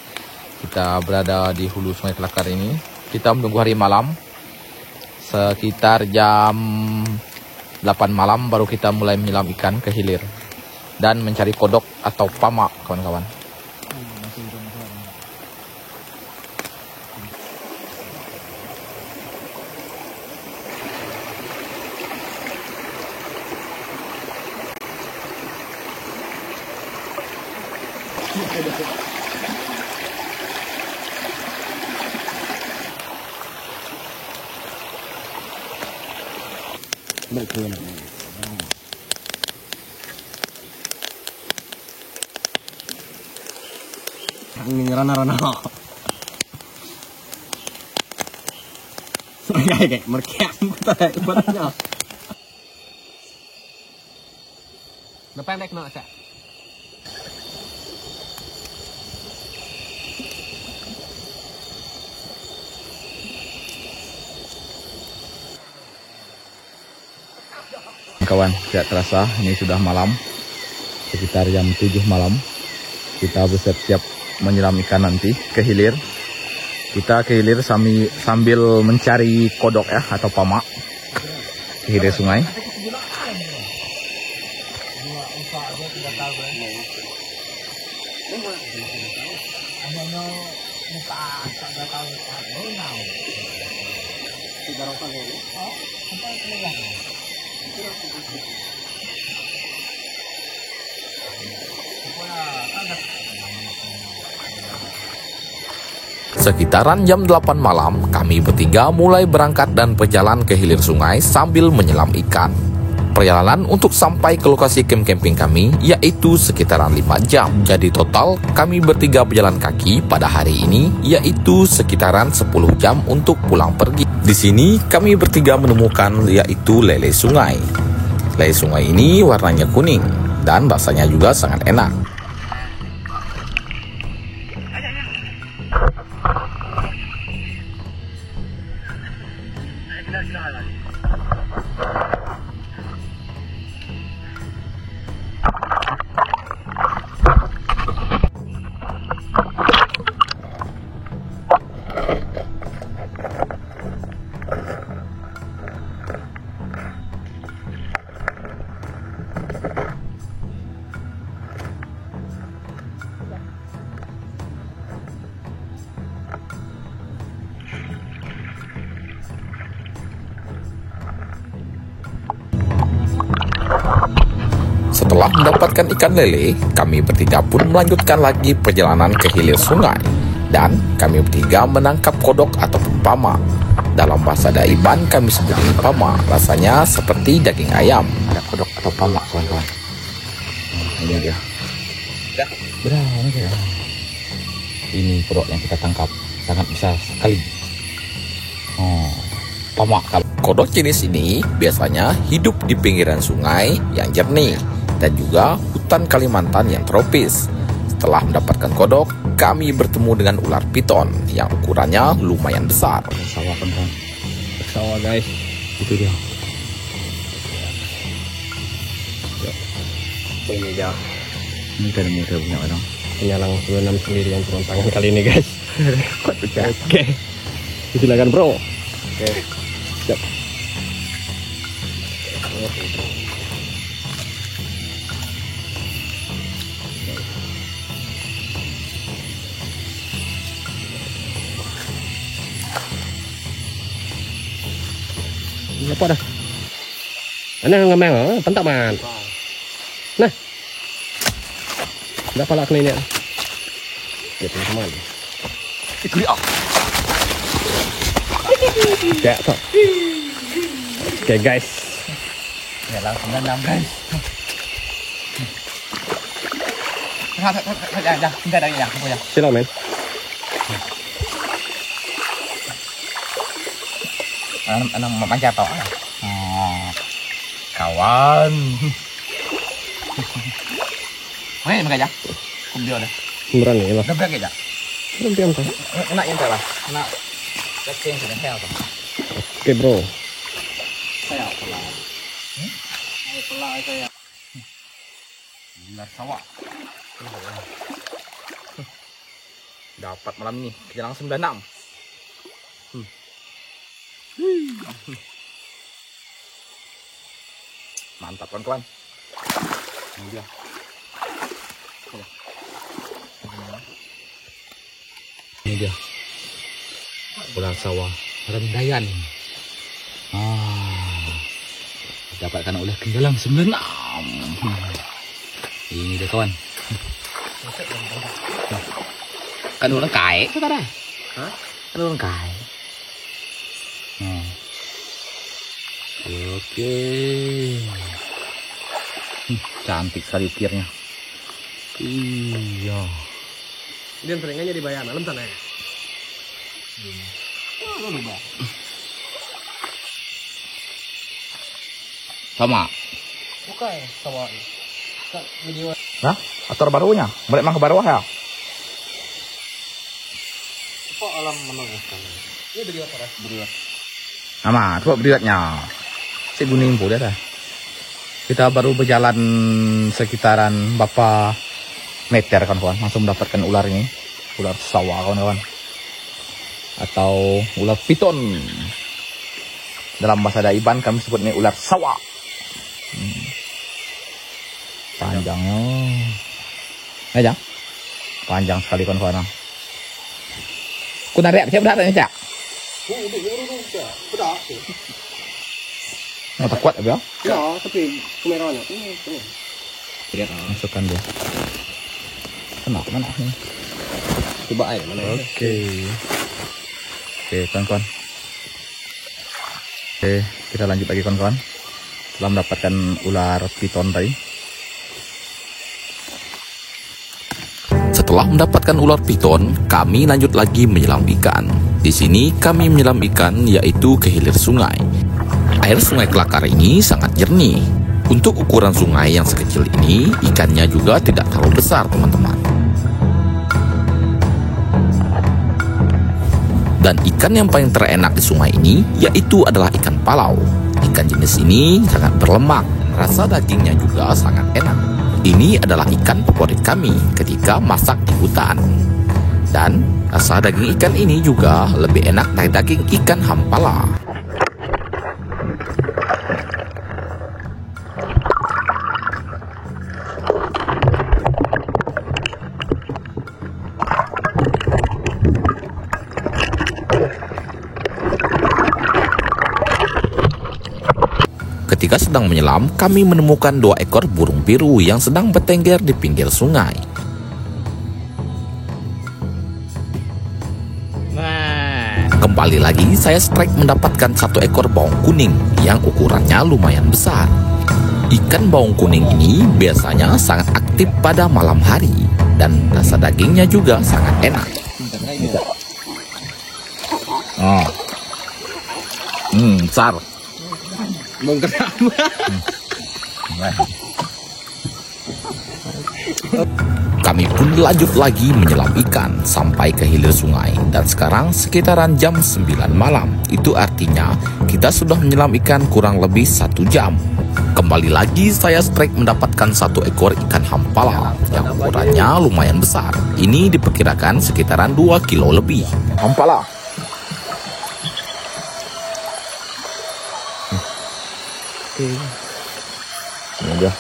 Kita berada di hulu Sungai Kelakar ini. Kita menunggu hari malam. Sekitar jam 8 malam baru kita mulai menyelam ikan ke hilir. Dan mencari kodok atau pamak, kawan-kawan. Berkena. Angin rana-rana. Kayak merkiam kita ibaratnya. Pendek nak saya. Kawan, tidak terasa ini sudah malam, sekitar jam 7 malam. Kita bersiap-siap menyelam ikan nanti ke hilir. Kita ke hilir sambil mencari kodok ya, atau pamak ke hilir sungai. Sekitaran jam 8 malam, kami bertiga mulai berangkat dan berjalan ke hilir sungai sambil menyelam ikan. Perjalanan untuk sampai ke lokasi camp camping kami yaitu sekitaran 5 jam. Jadi total kami bertiga berjalan kaki pada hari ini yaitu sekitaran 10 jam untuk pulang pergi. Di sini kami bertiga menemukan yaitu lele sungai. Lele sungai ini warnanya kuning dan rasanya juga sangat enak. Setelah mendapatkan ikan lele, kami bertiga pun melanjutkan lagi perjalanan ke hilir sungai. Dan kami bertiga menangkap kodok ataupun pamak. Dalam bahasa Daiban kami sebut ini pamak, rasanya seperti daging ayam. Ada kodok atau pamak, kawan-kawan. Ini dia. Berapa ya? Ini kodok yang kita tangkap, sangat besar sekali. Pamak. Kodok jenis ini biasanya hidup di pinggiran sungai yang jernih dan juga hutan Kalimantan yang tropis. Setelah mendapatkan kodok, kami bertemu dengan ular piton yang ukurannya lumayan besar. Sawah, kawan-kawan. Sawah guys. Itu dia. Ini dia. Ini kan mudah punya orang. Penyalang 96 sendiri yang turun tangan kali ini guys. Oke. Silakan bro. Oke. Siap. Ini apa dah? Ana ngamel, pentak man. Nah. Enggak pala kena ini. Ya, teman-teman. Ikut ah. Ya, toh. Oke, guys. Ya, langsung nendang, guys. Dah, tinggal dari ya, aku ya. Sila, men. Anak mancar tau. Kawan. Main aja. Kumpul dah. Beneran nih, lah. Udah berapa aja? Berhenti kan? Enak yang salah. Enak. Kecing sudah hell tuh. Oke, bro. Saya pelan. Saya pelan saya. Gila sawah. Dapat malam ini, kita langsung 96. Mantap kawan-kawan. Ini dia. Ini dia. Ular sawah rendayan. Dapatkan oleh Kendalang 96. Ini dia kawan. Kan ulang kai itu kan? Hah? Kan ulang kai. Oke. Cantik sekali ukirnya. Iya. Dia teringanya di bayan malam sana ya. Sama. Bukan sama video. Hah? Atur barunya. Balik mang ke bawah ya. Kok alam menengahkan? Ini beriwat apa? Beriwat. Nama, coba beriwatnya. Si Guning dah dah. Kita baru berjalan sekitaran berapa meter kawan-kawan, langsung mendapatkan ular ini. Ular sawah kawan-kawan. Atau ular piton. Dalam bahasa Daiban kami sebutnya ular sawah. Panjangnya. Aja. Panjang sekali kawan-kawan. Ku narik siapa dah ni, Cak? Udah. Mau kuat ya? Ya, tapi kameranya. Lihat, masukkan dia. Kenapa mana ini? Coba aja mana. Oke, kawan-kawan. Oke, kita lanjut lagi kawan-kawan. Setelah mendapatkan ular piton tadi. Setelah mendapatkan ular piton, kami lanjut lagi menyelam ikan. Di sini kami menyelam ikan yaitu ke hilir sungai. Air sungai Kelakar ini sangat jernih. Untuk ukuran sungai yang sekecil ini, ikannya juga tidak terlalu besar, teman-teman. Dan ikan yang paling terenak di sungai ini yaitu adalah ikan palau. Ikan jenis ini sangat berlemak, rasa dagingnya juga sangat enak. Ini adalah ikan favorit kami ketika masak di hutan. Dan rasa daging ikan ini juga lebih enak dari daging ikan hampala. Ketika sedang menyelam, kami menemukan 2 ekor burung biru yang sedang bertengger di pinggir sungai. Kembali lagi, saya strike mendapatkan 1 ekor bawang kuning yang ukurannya lumayan besar. Ikan bawang kuning ini biasanya sangat aktif pada malam hari dan rasa dagingnya juga sangat enak. Oh, besar. Kami pun lanjut lagi menyelam ikan sampai ke hilir sungai dan sekarang sekitaran jam 9 malam. Itu artinya kita sudah menyelam ikan kurang lebih 1 jam. Kembali lagi saya strike mendapatkan 1 ekor ikan hampala yang ukurannya lumayan besar. Ini diperkirakan sekitaran 2 kilo lebih. Hampala. Oke. Ini dia.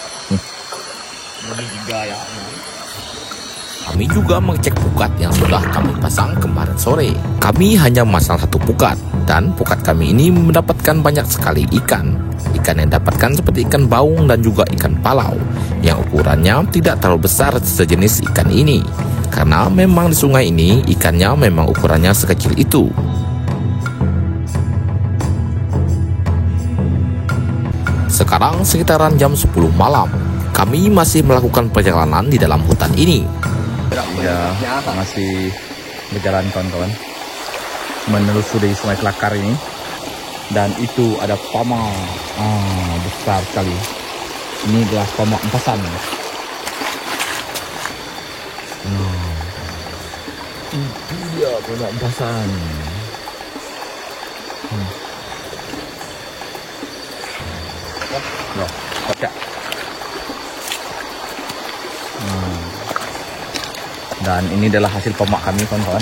Kami juga mengecek pukat yang sudah kami pasang kemarin sore. Kami hanya masang 1 pukat dan pukat kami ini mendapatkan banyak sekali ikan. Ikan yang dapatkan seperti ikan baung dan juga ikan palau yang ukurannya tidak terlalu besar sejenis ikan ini. Karena memang di sungai ini ikannya memang ukurannya sekecil itu. Sekarang sekitaran jam 10 malam. Kami masih melakukan perjalanan di dalam hutan ini. Ya, masih berjalan kawan-kawan. Menelusuri sungai Kelakar ini. Dan itu ada pamak. Besar sekali. Ini adalah pamak empasan. Itu dia pamak empasan. Dan ini adalah hasil pamak kami kawan-kawan.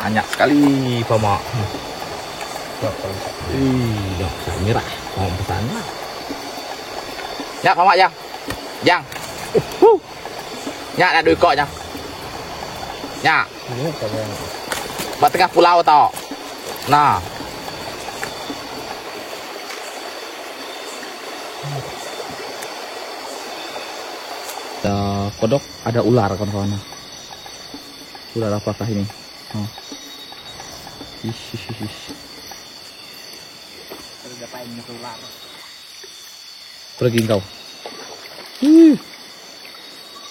Banyak sekali pamak. Merah pamak besarnya. Ya pamak Jang. Jang. Ya ada 2 ekor Jang. Ya. Buat tengah pulau tau. Nah. Kodok, ada ular kawan-kawan. Ular apakah ini? Oh. Pergi kau.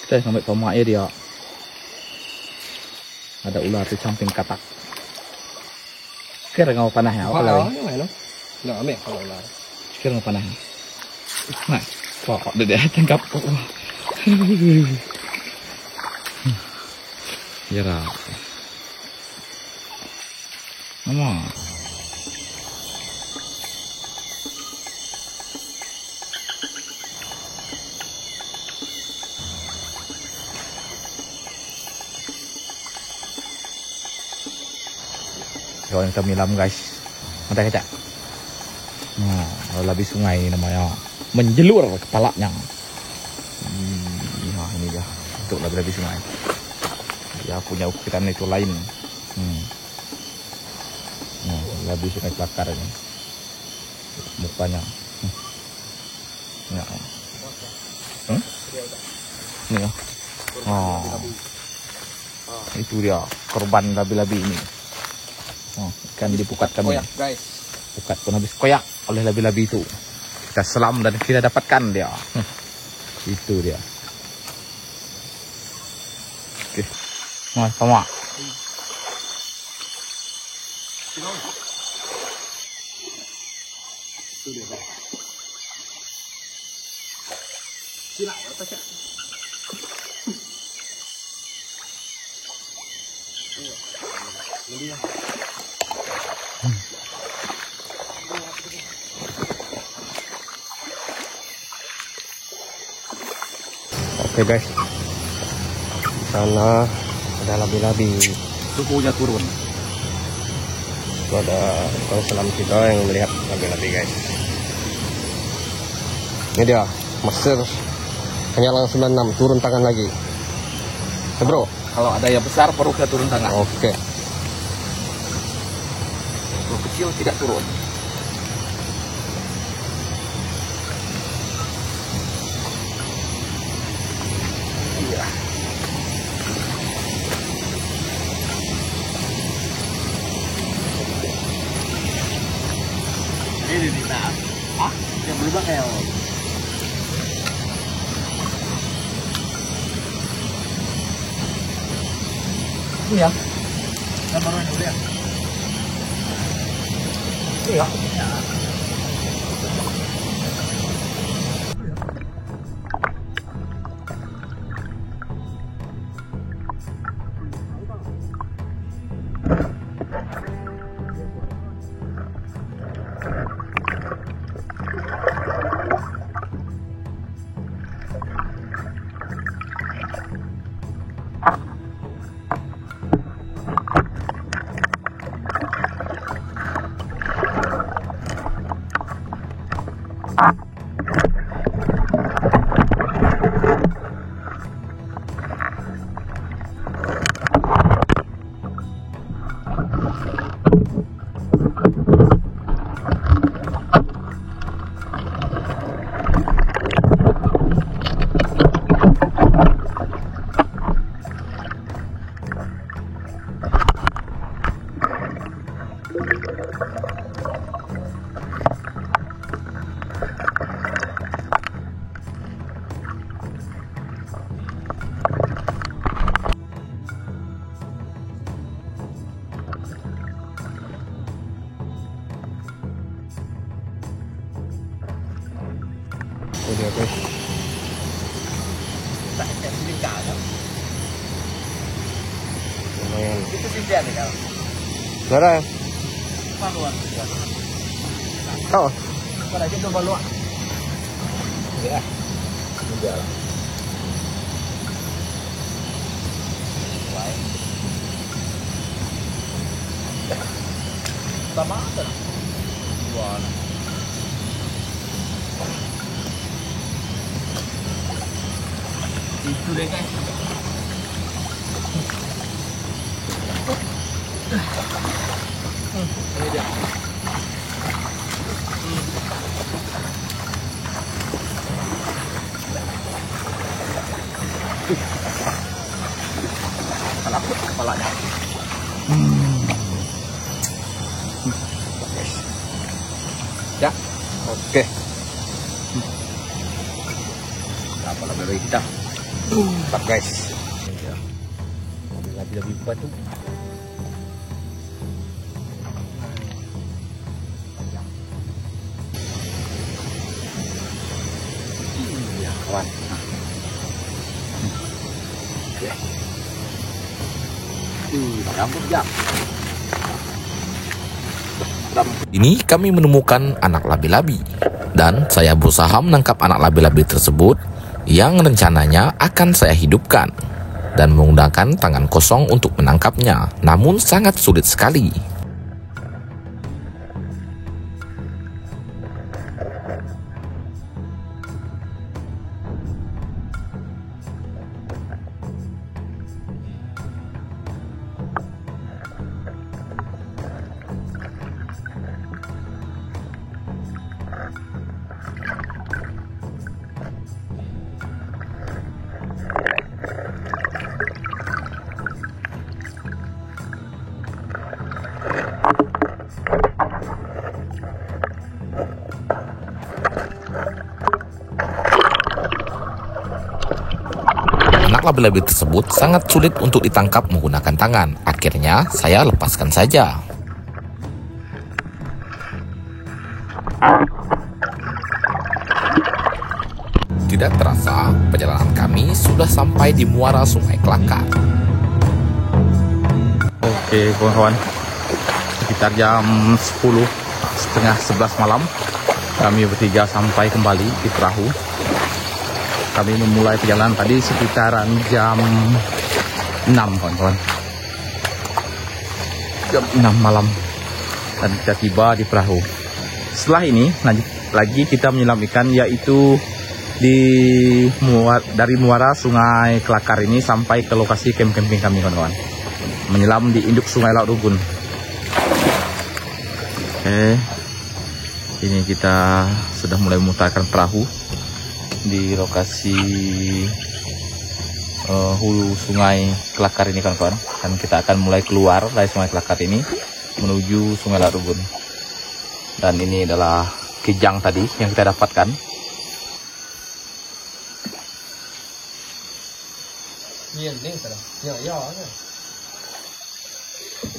Kita sampai tomak ya dia. Ada ular di samping katak. Kira ngau panahnya apa lagi? Nggak ambil kalau ular. Kira ngau panahnya. Nah, kok dia tangkap kok. Jera. Mama. Yang kami lam guys, ada kecak. Nah, lebih sungai ini namanya, menjelur kepalanya. Nah ini dia, untuk lebih sungai. Dia punya ukuran itu lain. Nah, lebih sungai bakar ini, mukanya. Ya. Ini ya. Oh, itu dia korban labi-labi ini. Oh, ikan dipukat kami. Koyak guys. Pukat pun habis koyak oleh labi-labi itu. Kita selam dan kita dapatkan dia. Itu dia. Oke. Mas, sama. Oke guys, di sana ada labi-labi. Suhunya turun. Itu ada tukang selam kita yang melihat labi-labi guys. Ini dia, Master Kenyalang 96 turun tangan lagi. Bro, Kalau ada yang besar baru kita turun tangan. oke. Kalau kecil tidak turun. Ini di sana. Ah, yang berubah kayak Ini ya. sama orang udah. Iya. Itu dia guys. Tak ada sindikat kan? Lumayan. Itu sindikat ni kan? Berapa? Paluan. Oh, Pada kita paluan. Ya. Enggak. Sama ada. Wah. Itu deh guys. Ini dia. Salah kepalanya. Ya, oke. Apa lagi kita? Mantap guys. Lebih kuat tuh. Iya kawan. Oke. Rambut ya. Ini kami menemukan anak labi-labi dan saya berusaha menangkap anak labi-labi tersebut yang rencananya akan saya hidupkan dan menggunakan tangan kosong untuk menangkapnya, namun sangat sulit sekali. Anak labi-labi tersebut sangat sulit untuk ditangkap menggunakan tangan. Akhirnya saya lepaskan saja. Tidak terasa, perjalanan kami sudah sampai di muara Sungai Kelakar. Oke kawan-kawan, sekitar jam 10, setengah 11 malam kami bertiga sampai kembali di perahu. Kami memulai perjalanan tadi sekitaran jam 6 kawan-kawan, jam 6 malam, dan kita tiba di perahu. Setelah ini lanjut lagi kita menyelam ikan, yaitu dari muara Sungai Kelakar ini sampai ke lokasi camping kami kawan-kawan, menyelam di induk Sungai Laut Rugun. Oke, ini kita sudah mulai memutarkan perahu di lokasi hulu Sungai Kelakar ini kawan-kawan, dan kita akan mulai keluar dari Sungai Kelakar ini menuju Sungai Laut Rugun. Dan ini adalah kijang tadi yang kita dapatkan.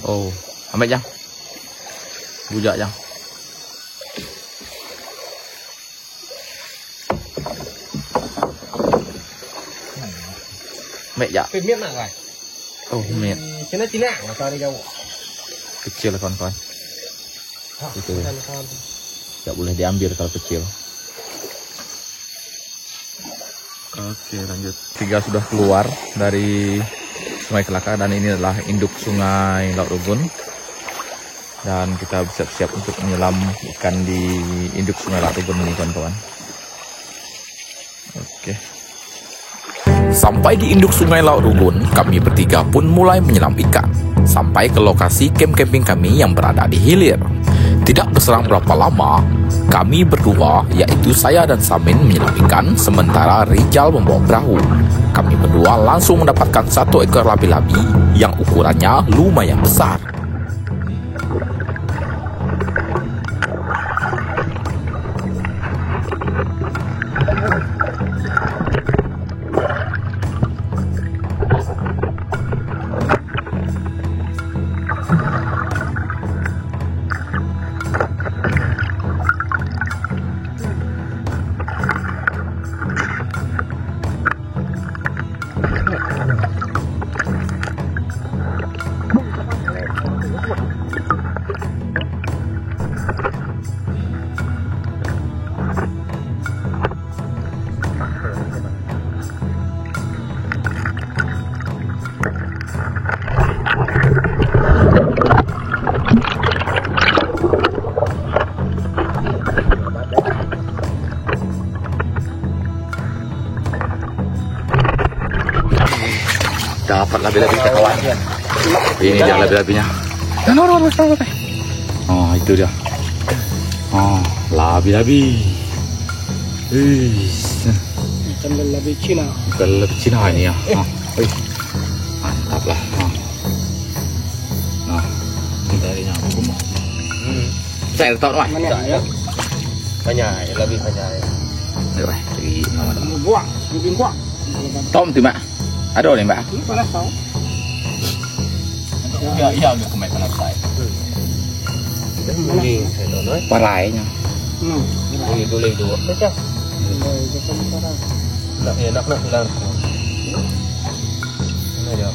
Oh, ambil jang, bujak jang. Mẹ dạ. Cái miếng nào rồi? Oh, mẹ. Chứ nó chỉ nặng mà sao đi đâu? Kecil kawan-kawan. Itu. Tidak boleh diambil kalau kecil. Oke, lanjut. Tiga sudah keluar dari Sungai Kelakar dan ini adalah induk Sungai Laut Rugun. Dan kita bersiap-siap untuk menyelam ikan di induk Sungai Laut Rugun ini kawan-kawan. Oke. Sampai di induk Sungai Laut Rugun, kami bertiga pun mulai menyelam ikan. Sampai ke lokasi camping kami yang berada di hilir. Tidak berselang berapa lama, kami berdua, yaitu saya dan Samin, menyelam ikan, sementara Rijal membawa perahu. Kami berdua langsung mendapatkan satu ekor labi-labi yang ukurannya lumayan besar. Dapat labi-labi kita kawan. Ini dia labi-labinya. Oh, itu dia. Oh, labi-labi. Ikan lelabi Cina. Lelabi Cina ini ya. Wih. Mantap lah. Nah, darinya gemuk. Saya tahu lah. Ya. Banyak, lebih banyak. Rồi, thì Buang, bikin buang. tôm thì mẹ. Ada nih mbak. Ini panas tau. Iya, agak kemet panas saya. Ini saya nói. Parainya. Ini dulu itu. Cocok. Enak, enak nak bilang. Ini dia.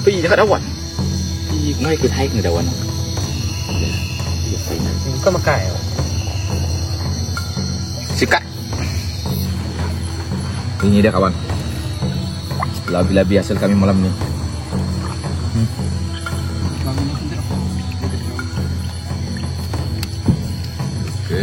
Phi cho các dawan. Phi ngay cứ thấy người dawan. Bukan makai. Sikat. Ini dia kawan. Labi-labi hasil kami malam ini. Oke.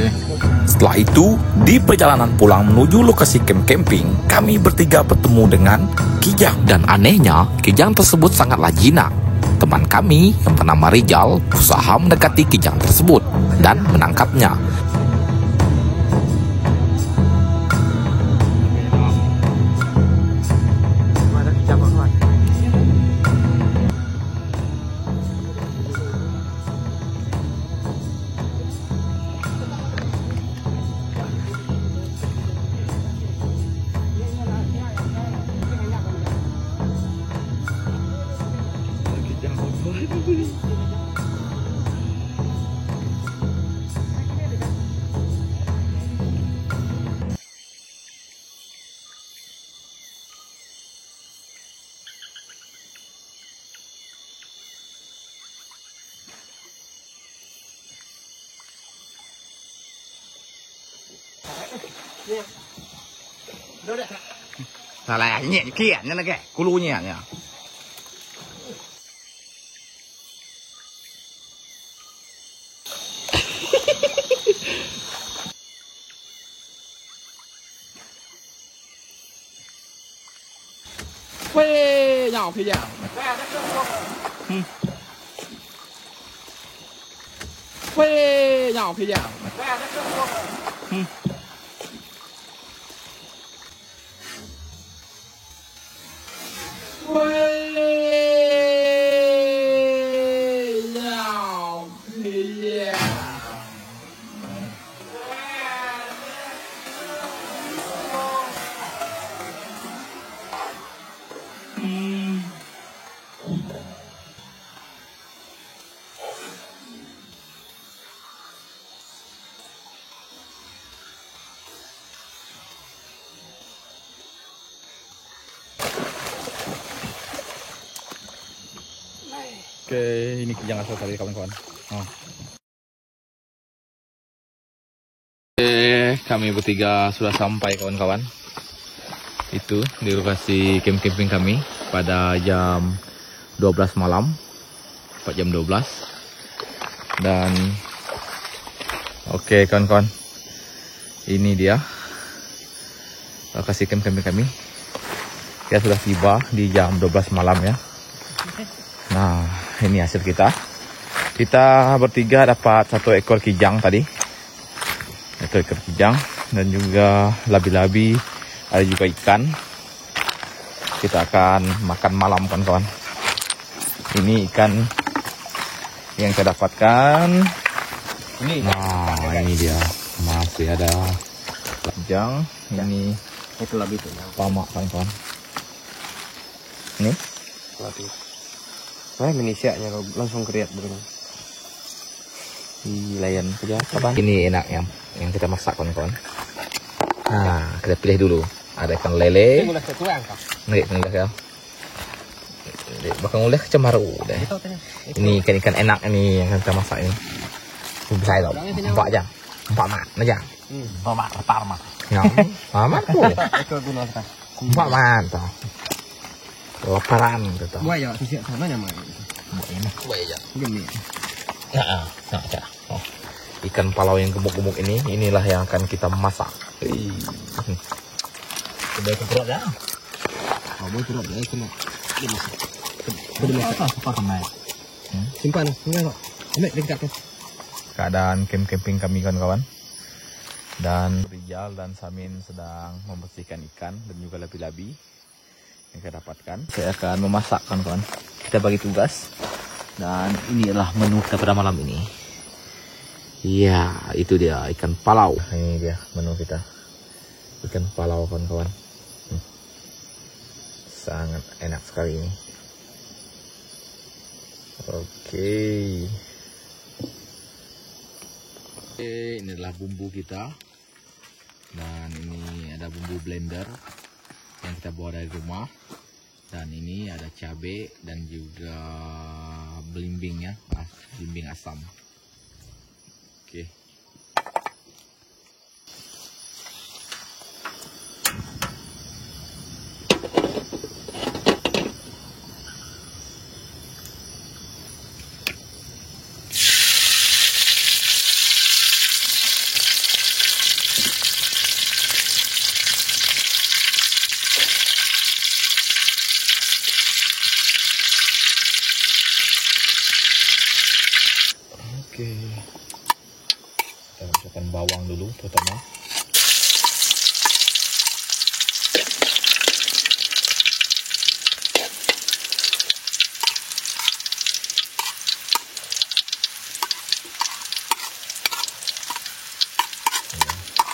Setelah itu, di perjalanan pulang menuju lokasi camp camping, kami bertiga bertemu dengan Kijang. Dan anehnya, Kijang tersebut sangatlah jinak. Teman kami yang bernama Rizal berusaha mendekati Kijang tersebut dan menangkapnya. Là nhẹ kia nha nó kìa, cu lu nhẹ nhỉ. Quê nhỏ phía nào. Quê nhỏ phía nào. Oke, ini kijang asal tadi kawan-kawan. Oke, kami bertiga sudah sampai kawan-kawan. Itu di lokasi camp camping kami pada jam 12 malam. 4 jam 12. Dan oke kawan-kawan. Ini dia lokasi camp camping kami. Kita sudah tiba di jam 12 malam ya. Nah, ini hasil kita. Kita bertiga dapat 1 ekor kijang tadi. 1 ekor kijang dan juga labi-labi, ada juga ikan. Kita akan makan malam kawan-kawan. Ini ikan yang saya dapatkan. Nah, ini dia. Masih ada kijang. Ini Itu lebih tuh. pamak kawan-kawan. Ini Indonesia-nya langsung keriat begini. di layan saja kapan? Ini enak yang kita masak kawan-kawan. Nah, kita pilih dulu. Ada ikan lele. Nih, ini ya. Bakal ngulek cemaru deh. Ini ikan-ikan enak ini yang kita masak ini. Bisa loh. 4 jam. 4 mat aja. Bapak pertama. Ya. Amat tuh. Ekor guna kita. 4 mat tuh. Laparan gitu. Buat ya, sisi sana nama. Buat ini. Buat aja. Gini. Nah, aja. Oh. Ikan palau yang gemuk-gemuk ini, inilah yang akan kita masak. Udah keperot ya. Mau turun ya kena. Apa kena? Simpan, enggak kok. Ambil dekat tuh. Keadaan camp camping kami kawan-kawan. Dan Rijal dan Samin sedang membersihkan ikan dan juga labi-labi yang kita dapatkan. Saya akan memasak kawan-kawan. Kita bagi tugas. Dan inilah menu kita pada malam ini. Iya, itu dia ikan palau. Ini dia menu kita. Ikan palau kawan-kawan. Sangat enak sekali ini. Oke, ini adalah bumbu kita. Dan ini ada bumbu blender yang kita bawa dari rumah. Dan ini ada cabai dan juga belimbing ya, belimbing asam. Oke. Oke, kita masukkan bawang dulu terutama.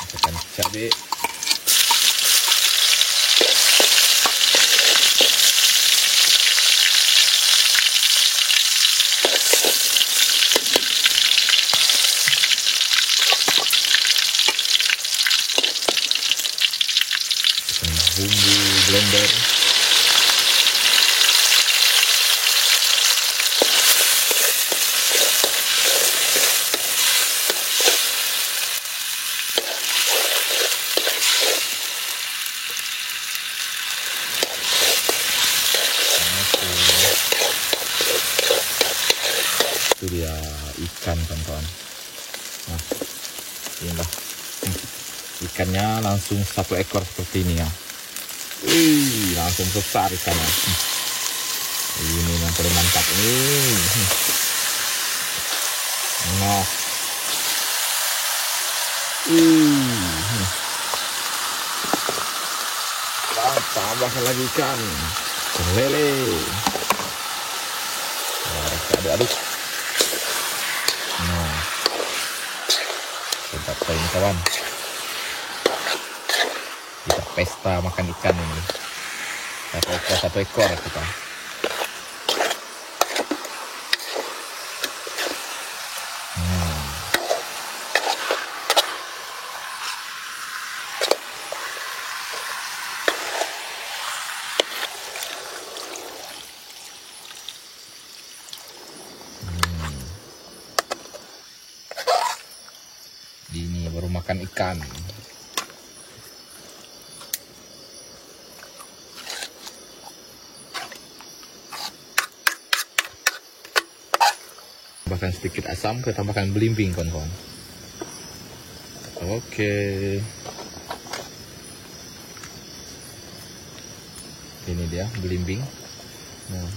Masukkan cabai. Bumbu blender. Itu dia ikan kawan-kawan. Nah, inilah ikannya langsung 1 ekor seperti ini ya. Langsung besar ikannya. Ini yang paling mantap ini. Nah. Tambahkan lagi ikan lele. Kita aduk-aduk. Nah. Sedap sekali ini kawan. Kita pesta makan ikan ini. Satu ekor kita. Ini baru makan ikan. Tambahkan sedikit asam, kita tambahkan belimbing kawan-kawan. Oke. Ini dia belimbing. Nah.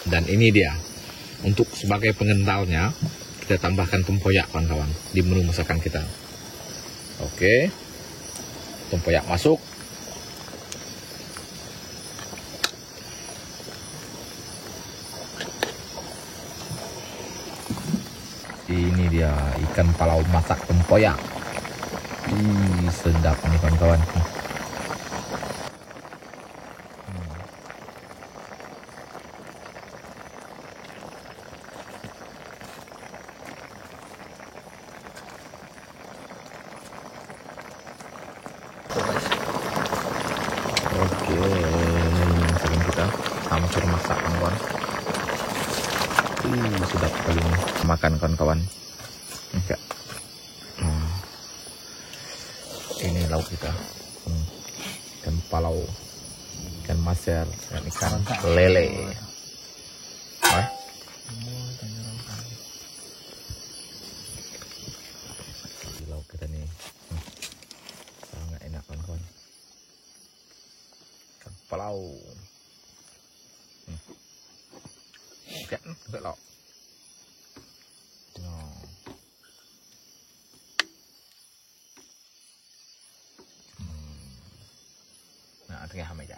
Dan ini dia. Untuk sebagai pengentalnya, kita tambahkan tempoyak kawan-kawan di menu masakan kita. Oke, tempoyak masuk. Ini dia ikan palau masak tempoyak. Sedap nih kawan-kawan. Oke, sering kita hampir masak kawan-kawan. Sedap sekali ini makan kawan-kawan. Enggak. Ini lauk kita. Ikan palau, ikan maser, dan ikan lele. Lauk kita nih sangat enak kawan-kawan. palau. Kan, belok. Nah, tengah meja.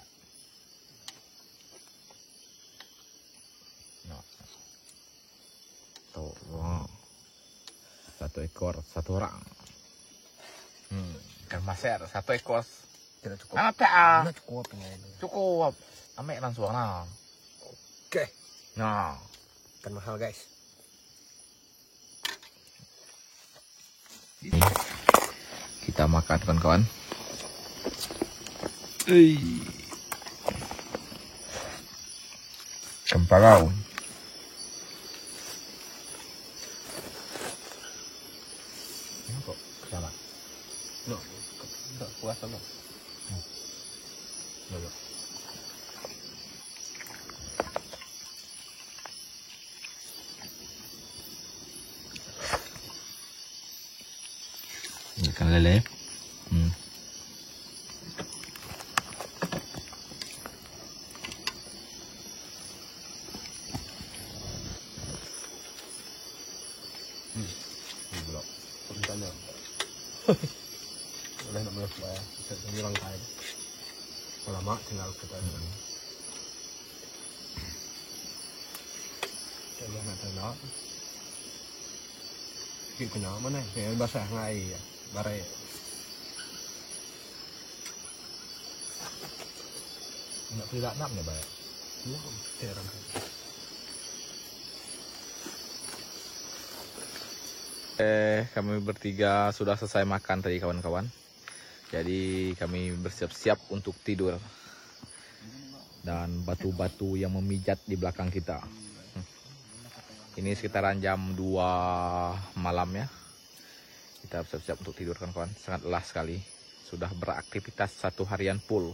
Tuh, wow. 1 ekor 1 orang. Ikan maser 1 ekor. Tidak cukup. Apa? Nah, cukup ini. Cukup. Ame langsung nah. Oke. Nah, Ikan mahal guys. kita makan kawan-kawan. Kemparau. Ini kok kesana? Loh, enggak puasa loh. Loh. Ikan lele. Belum. Sebenarnya. Boleh nak mulai supaya bisa hilang kain. Lama tinggal kita. Jangan ada nak. Kita nak mana? Saya basah ngai ya. Bare. Nak pilih nak ni baik. Ya, terang. Kami bertiga sudah selesai makan tadi kawan-kawan. Jadi kami bersiap-siap untuk tidur. Dan batu-batu yang memijat di belakang kita. Ini sekitaran jam 2 malam ya. Kita bersiap-siap untuk tidur kawan-kawan. Sangat lelah sekali. Sudah beraktivitas 1 harian full.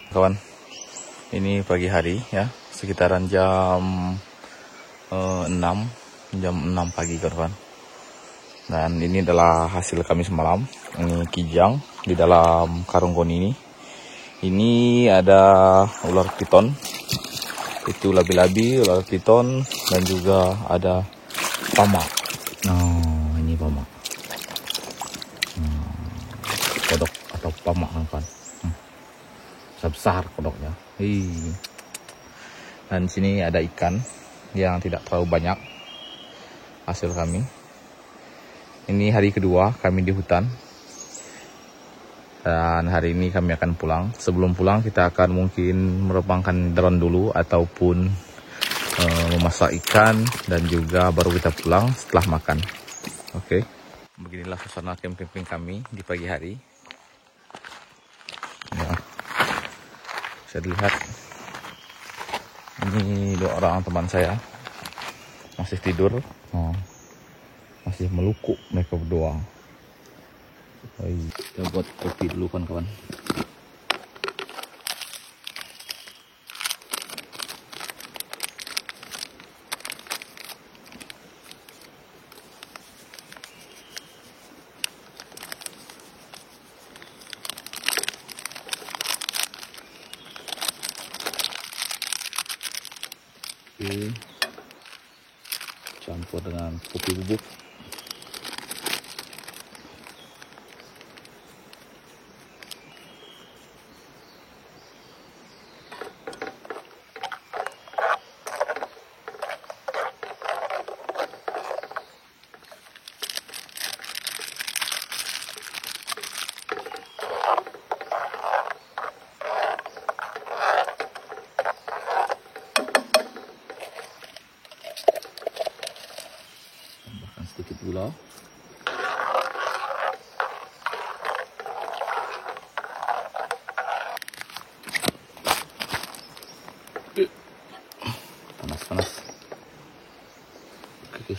Kawan, ini pagi hari ya, sekitaran jam 6 pagi kawan. Dan ini adalah hasil kami semalam. Ini kijang di dalam karung koni ini. Ini ada ular piton, itu labi-labi, ular piton, dan juga ada pamak. Nah, ini pamak. Kodok atau pamak kan. Besar kodoknya. Dan sini ada ikan yang tidak terlalu banyak hasil kami. Ini hari kedua kami di hutan. Dan hari ini kami akan pulang. Sebelum pulang kita akan mungkin merebangkan drone dulu ataupun memasak ikan, dan juga baru kita pulang setelah makan. Oke. Beginilah suasana camping kami di pagi hari. Ya. Bisa dilihat, ini 2 orang teman saya masih tidur, masih melukuk mereka berdua. Kita buat kopi dulu kawan-kawan. Oke, campur dengan kopi bubuk. Sedikit gula. Panas. Oke.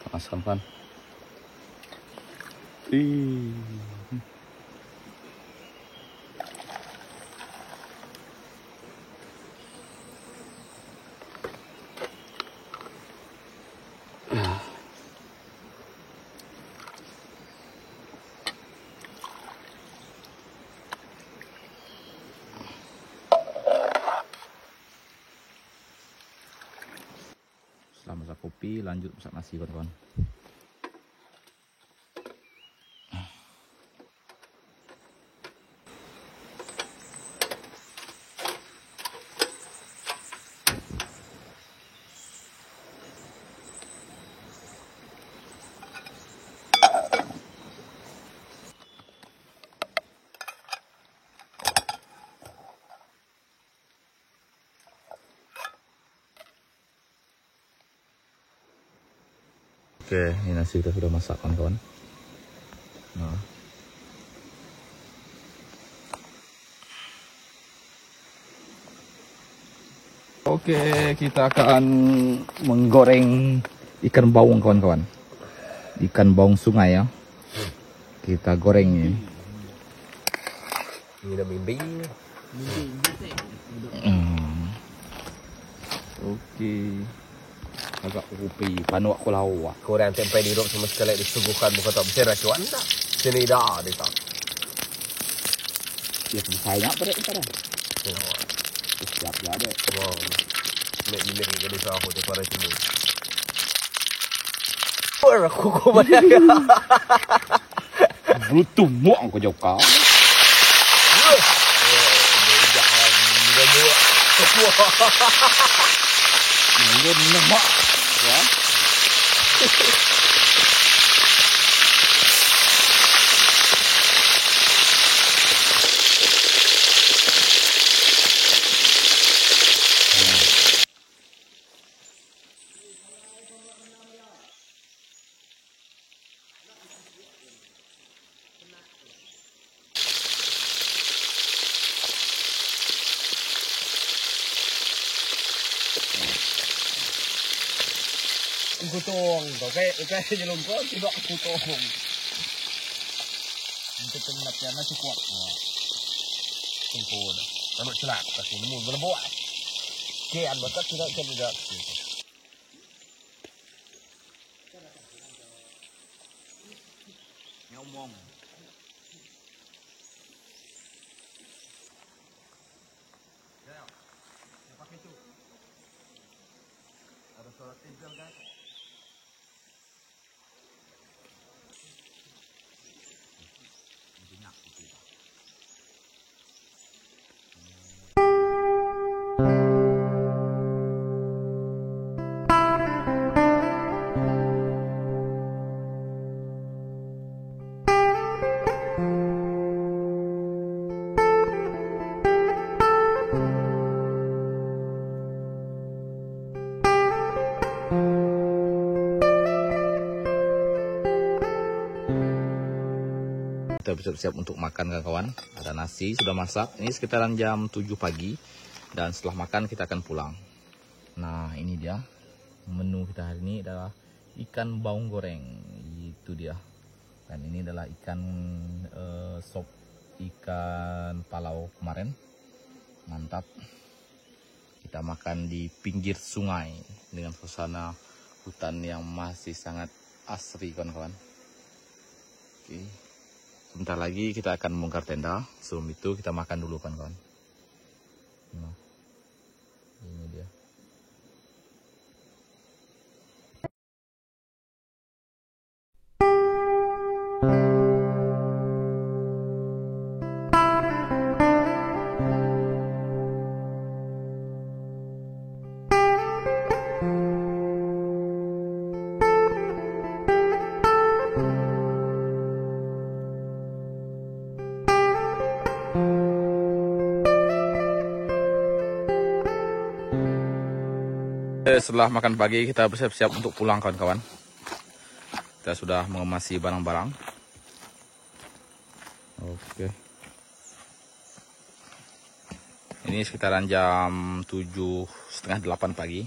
Panas kan? Setelah masak kopi, lanjut masak nasi kawan-kawan. Oke, ini nasi kita sudah masak kawan-kawan. Nah. Oke, kita akan menggoreng ikan baung kawan-kawan. Ikan baung sungai ya. Kita goreng ini. Ini dah bimbing. Oke. Agak kopi, panuak ko lawa. Korang tempe di rok sama sekali disuguhkan bukan tak besar acuan tak. Sini dah dia tak. Ya banyak pada kita. Siap ya deh. Wow. Nek milik ke desa aku tu para sini. Por aku ko banyak. Butuh muak ko jauh. Ini lemak ya. putung. Oke, nyelum ko tidak putung. Untuk peminatnya masih kuat. Sempurna. Kalau celak pasti nemu berbuat. Kian bakal tidak juga. Ngomong. Pakai itu. Ada suara tinjal kan? Kita bersiap-siap untuk makan kawan-kawan. Ada nasi sudah masak. Ini sekitaran jam 7 pagi. Dan setelah makan kita akan pulang. Nah ini dia. Menu kita hari ini adalah ikan baung goreng. Itu dia. Dan ini adalah ikan sop ikan palau kemarin. Mantap. Kita makan di pinggir sungai. Dengan suasana hutan yang masih sangat asri kawan-kawan. Oke. Sebentar lagi kita akan membongkar tenda. Sebelum itu kita makan dulu kawan-kawan. Nah, ini dia. Setelah makan pagi kita bersiap-siap untuk pulang kawan-kawan. Kita sudah mengemasi barang-barang. Oke. Ini sekitaran jam 7:30, 8 pagi.